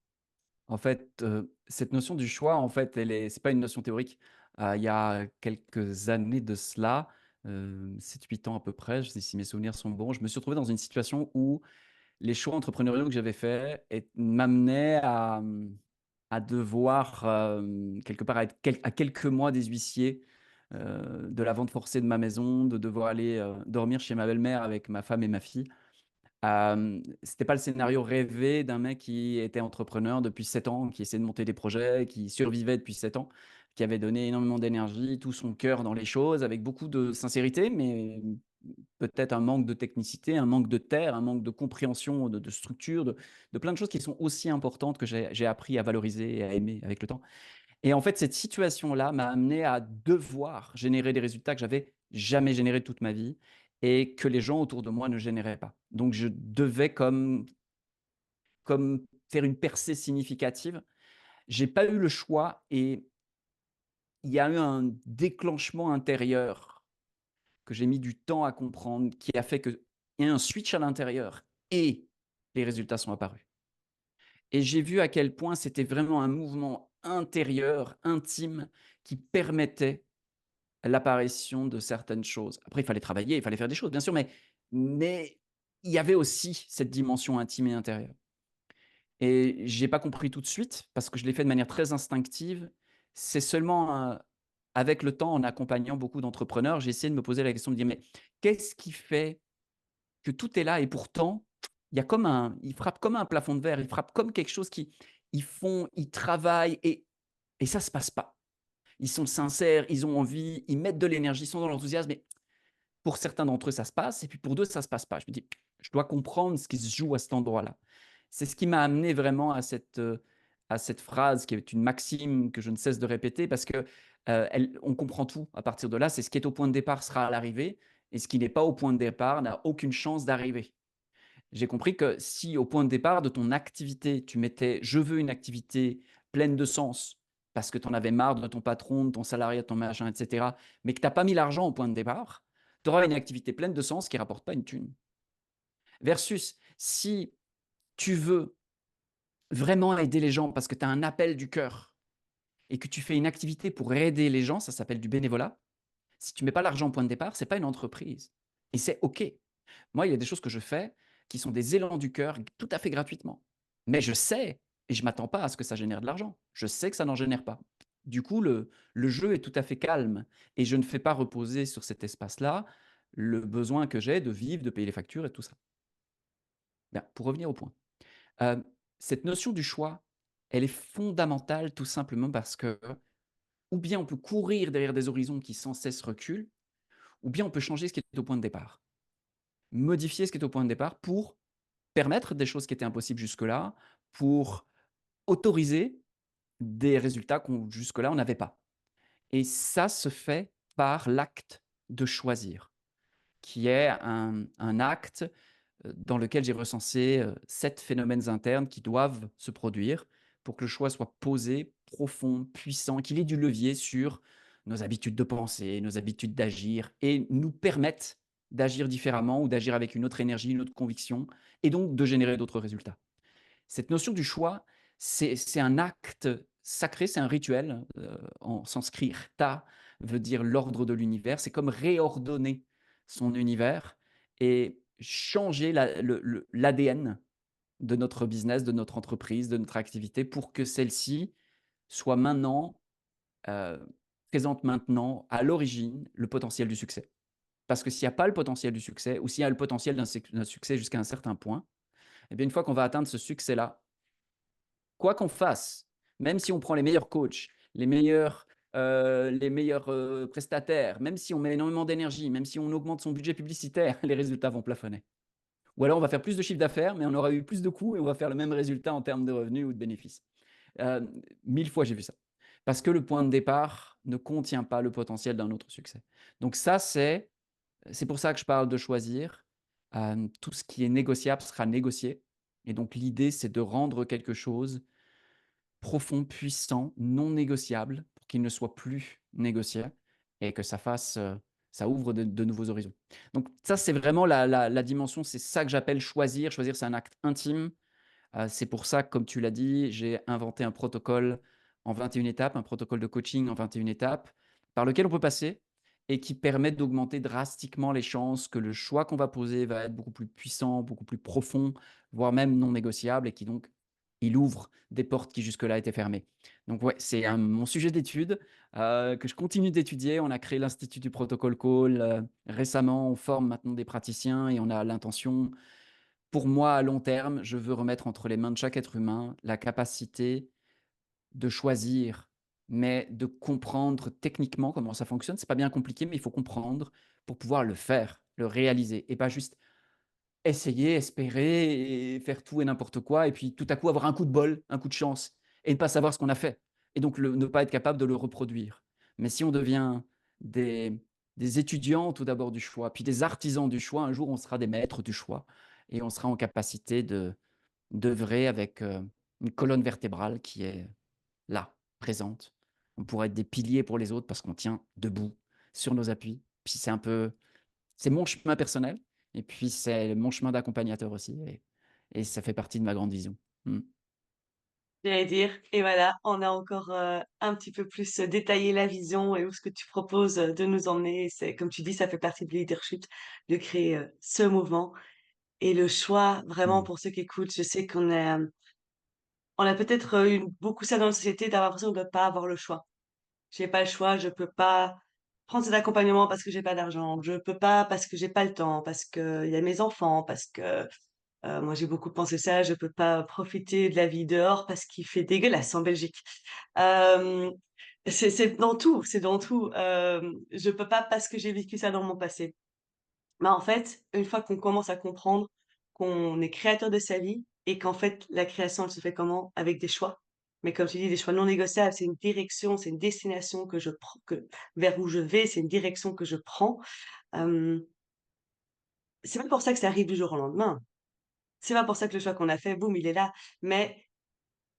En fait, cette notion du choix, en fait, c'est pas une notion théorique. Il y a quelques années de cela, 7-8 ans à peu près, si mes souvenirs sont bons, je me suis retrouvé dans une situation où les choix entrepreneuriaux que j'avais faits m'amenaient à devoir, quelque part, être à quelques mois des huissiers, de la vente forcée de ma maison, de devoir aller, dormir chez ma belle-mère avec ma femme et ma fille. C'était pas le scénario rêvé d'un mec qui était entrepreneur depuis 7 ans, qui essayait de monter des projets, qui survivait depuis 7 ans, qui avait donné énormément d'énergie, tout son cœur dans les choses, avec beaucoup de sincérité, mais peut-être un manque de technicité, un manque de terre, un manque de compréhension de structure, de plein de choses qui sont aussi importantes que j'ai appris à valoriser et à aimer avec le temps. Et en fait, cette situation-là m'a amené à devoir générer des résultats que j'avais jamais générés de toute ma vie et que les gens autour de moi ne généraient pas. Donc je devais comme faire une percée significative. J'ai pas eu le choix et il y a eu un déclenchement intérieur que j'ai mis du temps à comprendre, qui a fait qu'il y a un switch à l'intérieur et les résultats sont apparus. Et j'ai vu à quel point c'était vraiment un mouvement intérieur, intime, qui permettait l'apparition de certaines choses. Après, il fallait travailler, il fallait faire des choses, bien sûr, mais il y avait aussi cette dimension intime et intérieure. Et j'ai pas compris tout de suite parce que je l'ai fait de manière très instinctive. C'est seulement, avec le temps, en accompagnant beaucoup d'entrepreneurs, j'ai essayé de me poser la question de dire: «Mais qu'est-ce qui fait que tout est là et pourtant, il y a comme il frappe comme un plafond de verre, il frappe comme quelque chose qui ils travaillent et ça se passe pas». Ils sont sincères, ils ont envie, ils mettent de l'énergie, ils sont dans l'enthousiasme, mais pour certains d'entre eux, ça se passe et puis pour d'autres, ça se passe pas. Je me dis: «Je dois comprendre ce qui se joue à cet endroit-là». C'est ce qui m'a amené vraiment à cette phrase qui est une maxime que je ne cesse de répéter parce que, on comprend tout à partir de là. C'est ce qui est au point de départ sera à l'arrivée et ce qui n'est pas au point de départ n'a aucune chance d'arriver. J'ai compris que si au point de départ de ton activité, tu mettais: «Je veux une activité pleine de sens», parce que tu en avais marre de ton patron, de ton salarié, de ton machin et cetera, mais que tu as pas mis l'argent au point de départ, tu auras une activité pleine de sens qui rapporte pas une thune. Versus si tu veux vraiment aider les gens parce que tu as un appel du cœur et que tu fais une activité pour aider les gens, ça s'appelle du bénévolat. Si tu mets pas l'argent au point de départ, c'est pas une entreprise et c'est OK. Moi, il y a des choses que je fais qui sont des élans du cœur tout à fait gratuitement. Mais je sais et je m'attends pas à ce que ça génère de l'argent. Je sais que ça n'en génère pas. Du coup, le jeu est tout à fait calme et je ne fais pas reposer sur cet espace-là le besoin que j'ai de vivre, de payer les factures et tout ça. Bien, pour revenir au point, hem, cette notion du choix, elle est fondamentale tout simplement parce que, ou bien on peut courir derrière des horizons qui sans cesse reculent, ou bien on peut changer ce qui est au point de départ. Modifier ce qui est au point de départ pour permettre des choses qui étaient impossibles jusque-là, pour autoriser des résultats qu'on jusque-là on n'avait pas. Et ça se fait par l'acte de choisir, qui est un acte, dans lequel j'ai recensé, 7 phénomènes internes qui doivent se produire pour que le choix soit posé, profond, puissant, qu'il ait du levier sur nos habitudes de penser, nos habitudes d'agir et nous permette d'agir différemment ou d'agir avec une autre énergie, une autre conviction et donc de générer d'autres résultats. Cette notion du choix, c'est un acte sacré, c'est un rituel, en sanskrit rta veut dire l'ordre de l'univers. C'est comme réordonner son univers et changer l'ADN de notre business, de notre entreprise, de notre activité pour que celle-ci soit maintenant, heu, présente maintenant, à l'origine, le potentiel du succès. Parce que s'il y a pas le potentiel du succès ou s'il y a le potentiel d'un succès jusqu'à un certain point, et bien une fois qu'on va atteindre ce succès-là, quoi qu'on fasse, même si on prend les meilleurs coachs, les meilleurs les meilleurs, prestataires, même si on met énormément d'énergie, même si on augmente son budget publicitaire, les résultats vont plafonner. Ou alors on va faire plus de chiffre d'affaires, mais on aura eu plus de coûts et on va faire le même résultat en termes de revenus ou de bénéfices. 1000 fois j'ai vu ça. Parce que le point de départ ne contient pas le potentiel d'un autre succès. Donc ça, c'est pour ça que je parle de choisir. Tout ce qui est négociable sera négocié et donc l'idée, c'est de rendre quelque chose profond, puissant, non négociable pour qu'il ne soit plus négocié et que ça ouvre de nouveaux horizons. Donc ça, c'est vraiment la dimension, c'est ça que j'appelle choisir. Choisir, c'est un acte intime. C'est pour ça que, comme tu l'as dit, j'ai inventé un protocole en 21 étapes, un protocole de coaching en 21 étapes, par lequel on peut passer et qui permet d'augmenter drastiquement les chances que le choix qu'on va poser va être beaucoup plus puissant, beaucoup plus profond, voire même non négociable et qui donc, il ouvre des portes qui jusque-là étaient fermées. Donc ouais, c'est mon sujet d'étude que je continue d'étudier. On a créé l'Institut du Protocole Call récemment. On forme maintenant des praticiens et on a l'intention pour moi, à long terme, je veux remettre entre les mains de chaque être humain la capacité de choisir, mais de comprendre techniquement comment ça fonctionne. C'est pas bien compliqué, mais il faut comprendre pour pouvoir le faire, le réaliser et pas juste essayer, espérer et faire tout et n'importe quoi et puis tout à coup avoir un coup de bol, un coup de chance et ne pas savoir ce qu'on a fait et donc ne pas être capable de le reproduire. Mais si on devient des, des étudiants tout d'abord du choix, puis des artisans du choix, un jour on sera des maîtres du choix et on sera en capacité d'œuvrer avec une colonne vertébrale qui est là, présente. On pourrait être des piliers pour les autres parce qu'on tient debout sur nos appuis. Puis c'est mon chemin personnel et puis c'est mon chemin d'accompagnateur aussi et ça fait partie de ma grande vision. Mmh. J'allais dire, et voilà, on a encore un petit peu plus détaillé la vision et où ce que tu proposes de nous emmener. C'est, comme tu dis, ça fait partie du leadership de créer ce mouvement. Et le choix, vraiment, Mmh. pour ceux qui écoutent, je sais on a peut-être beaucoup ça dans la société d'avoir l'impression de ne pas avoir le choix. J'ai pas le choix, je peux pas prendre cet accompagnement parce que j'ai pas d'argent, je peux pas parce que j'ai pas le temps, parce que il y a mes enfants, parce que moi j'ai beaucoup pensé ça, je peux pas profiter de la vie dehors parce qu'il fait dégueulasse en Belgique. Euh, c'est dans tout, c'est dans tout. Je peux pas parce que j'ai vécu ça dans mon passé. Mais en fait, une fois qu'on commence à comprendre qu'on est créateur de sa vie et qu'en fait, la création, elle se fait comment? Avec des choix. Mais comme tu dis, des choix non négociables, c'est une direction, c'est une destination que je prends, vers où je vais, c'est une direction que je prends. Euh, c'est pas pour ça que ça arrive du jour au lendemain. C'est pas pour ça que le choix qu'on a fait, boum, il est là. Mais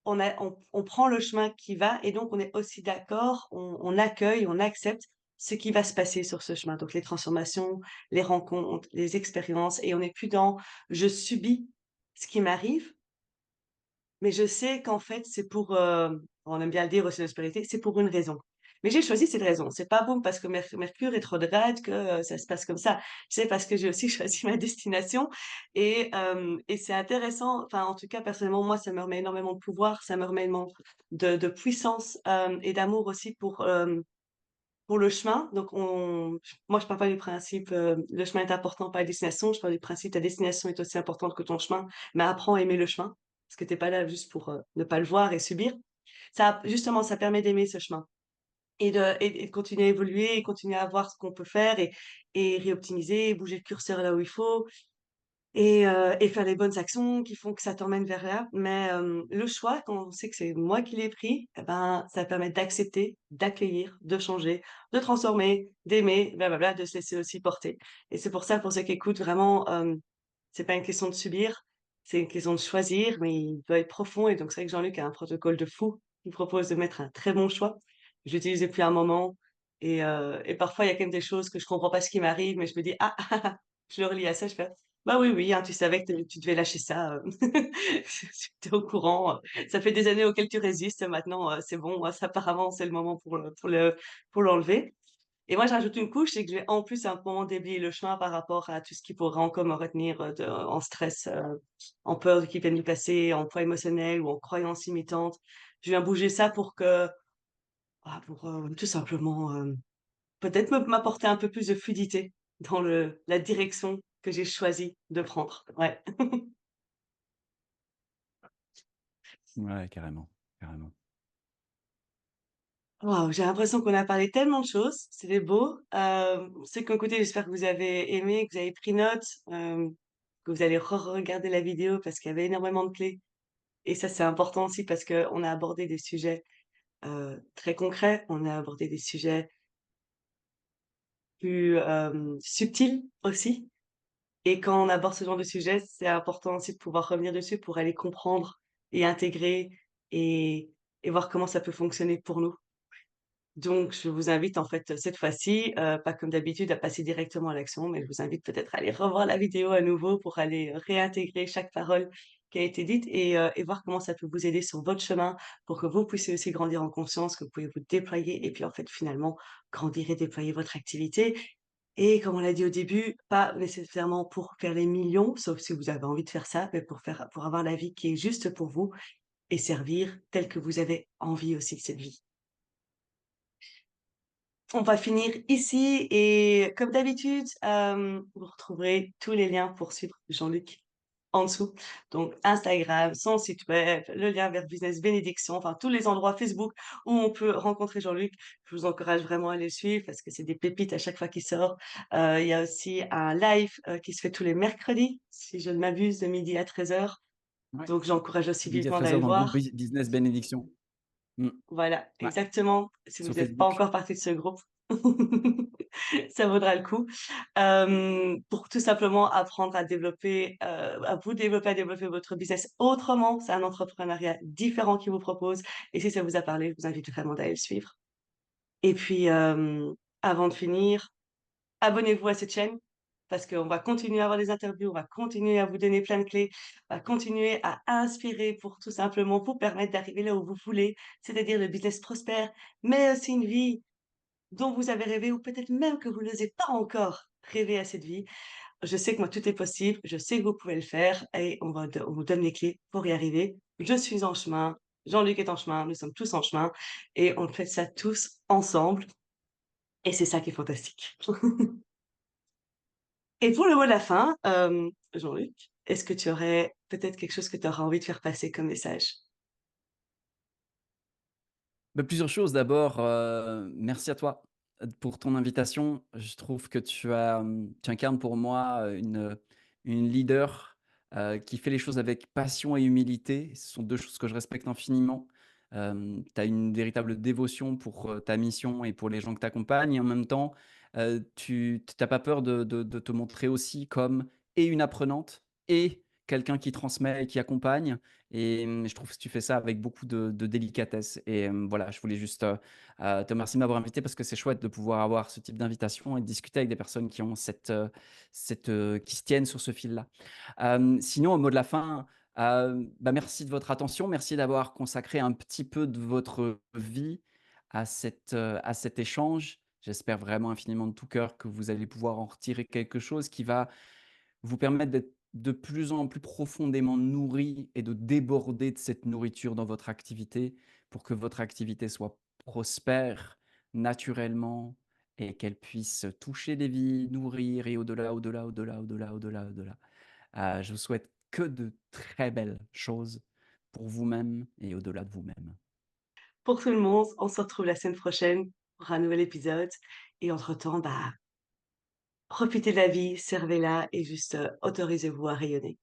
on prend le chemin qui va et donc on est aussi d'accord, on accueille, on accepte ce qui va se passer sur ce chemin. Donc les transformations, les rencontres, les expériences et on n'est plus dans je subis ce qui m'arrive, mais je sais qu'en fait c'est pour, on aime bien le dire aussi dans la spiritualité, c'est pour une raison. Mais j'ai choisi cette raison. C'est pas bon parce que Mercure est rétrograde que ça se passe comme ça. C'est parce que j'ai aussi choisi ma destination et c'est intéressant. Enfin, en tout cas, personnellement, moi, ça me remet énormément de pouvoir, ça me remet énormément de puissance et d'amour aussi pour le chemin. Donc, moi, je pars pas du principe le chemin est important, pas la destination. Je pars du principe ta destination est aussi importante que ton chemin, mais apprends à aimer le chemin parce que t'es pas là juste pour ne pas le voir et subir. Ça, justement, ça permet d'aimer ce chemin et de continuer à évoluer et continuer à voir ce qu'on peut faire et réoptimiser, bouger le curseur là où il faut et faire les bonnes actions qui font que ça t'emmène vers là. Mais le choix, quand on sait que c'est moi qui l'ai pris, eh ben, ça permet d'accepter, d'accueillir, de changer, de transformer, d'aimer, blablabla, de se laisser aussi porter. Et c'est pour ça, pour ceux qui écoutent, vraiment, c'est pas une question de subir, c'est une question de choisir, mais il doit être profond. Et donc, c'est vrai que Jean-Luc a un protocole de fou qui propose de mettre un très bon choix. Je l'utilise depuis un moment et parfois, il y a quand même des choses que je comprends pas ce qui m'arrive, mais je me dis, ah, je le relis à ça, je fais, bah oui, oui, hein, tu savais que tu devais lâcher ça. Tu es au courant. Ça fait des années auxquelles tu résistes. Maintenant, c'est bon. Apparemment, c'est le moment pour l'enlever. Et moi, je rajoute une couche, c'est que je vais en plus à un moment déblayer le chemin par rapport à tout ce qui pourrait encore me retenir en stress, en peur qui vienne du passé, en poids émotionnel ou en croyances limitantes. Je viens bouger ça pour tout simplement peut-être m'apporter un peu plus de fluidité dans la direction que j'ai choisi de prendre. Ouais. Ouais, carrément, carrément. Waouh, j'ai l'impression qu'on a parlé tellement de choses, c'était beau. Ceux qui ont écouté, j'espère que vous avez aimé, que vous avez pris note, que vous allez regarder la vidéo parce qu'il y avait énormément de clés et ça, c'est important aussi parce qu'on a abordé des sujets, très concrets, on a abordé des sujets plus, subtils aussi et quand on aborde ce genre de sujet, c'est important aussi de pouvoir revenir dessus pour aller comprendre et intégrer et et voir comment ça peut fonctionner pour nous. Donc je vous invite en fait, cette fois-ci, pas comme d'habitude à passer directement à l'action, mais je vous invite peut-être à aller revoir la vidéo à nouveau pour aller, réintégrer chaque parole qui a été dite et voir comment ça peut vous aider sur votre chemin pour que vous puissiez aussi grandir en conscience, que vous pouvez vous déployer et puis en fait finalement grandir et déployer votre activité et comme on l'a dit au début, pas nécessairement pour faire les millions, sauf si vous avez envie de faire ça, mais pour avoir la vie qui est juste pour vous et servir tel que vous avez envie aussi de cette vie. On va finir ici et comme d'habitude, vous retrouverez tous les liens pour suivre Jean-Luc en dessous. Donc Instagram, son site web, le lien vers Business Bénédiction, enfin tous les endroits Facebook où on peut rencontrer Jean-Luc. Je vous encourage vraiment à les suivre parce que c'est des pépites à chaque fois qu'il sort. Il y a aussi un live, qui se fait tous les mercredis, si je ne m'abuse, de midi à 13h. Ouais. Donc j'encourage aussi Midi à vivement d'aller 13h le dans le groupe voir. Business Bénédiction. Mmh. Voilà, Ouais, exactement. Si sur vous n'êtes pas Facebook. encore partie de ce groupe, ça vaudra le coup. Pour tout simplement apprendre à développer, à vous développer, à développer votre business autrement. C'est un entrepreneuriat différent qu'il vous propose et si ça vous a parlé, je vous invite vraiment d'aller le suivre. Et puis, avant de finir, abonnez-vous à cette chaîne parce qu'on va continuer à avoir des interviews, on va continuer à vous donner plein de clés, on va continuer à inspirer pour tout simplement vous permettre d'arriver là où vous voulez, c'est-à-dire le business prospère, mais aussi une vie dont vous avez rêvé ou peut-être même que vous n'osez pas encore rêver à cette vie. Je sais que moi, tout est possible, je sais que vous pouvez le faire et on vous donne les clés pour y arriver. Je suis en chemin, Jean-Luc est en chemin, nous sommes tous en chemin et on fait ça tous ensemble et c'est ça qui est fantastique. Et pour le mot de la fin, Jean-Luc, est-ce que tu aurais peut-être quelque chose que tu aurais envie de faire passer comme message? Bah, plusieurs choses. D'abord, merci à toi, pour ton invitation. Je trouve que tu incarnes pour moi, une leader, qui fait les choses avec passion et humilité. Ce sont 2 choses que je respecte infiniment. Tu as une véritable dévotion pour, ta mission et pour les gens que tu accompagnes et en même temps, tu tu pas peur de te montrer aussi comme et une apprenante et quelqu'un qui transmet et qui accompagne et je trouve que tu fais ça avec beaucoup de délicatesse et voilà, je voulais juste, te remercier de m'avoir invité parce que c'est chouette de pouvoir avoir ce type d'invitation et de discuter avec des personnes qui ont qui se tiennent sur ce fil-là. Sinon, au mot de la fin, bah, merci de votre attention. Merci d'avoir consacré un petit peu de votre vie à cet échange. J'espère vraiment infiniment de tout cœur que vous allez pouvoir en retirer quelque chose qui va vous permettre d'être de plus en plus profondément nourri et de déborder de cette nourriture dans votre activité pour que votre activité soit prospère naturellement et qu'elle puisse toucher des vies, nourrir et au-delà, au-delà, au-delà, au-delà, au-delà, au-delà. Je vous souhaite que de très belles choses pour vous-même et au-delà de vous-même. Pour tout le monde, on se retrouve la semaine prochaine pour un nouvel épisode et entre-temps, bah, profitez de la vie, servez-la et juste, autorisez-vous à rayonner.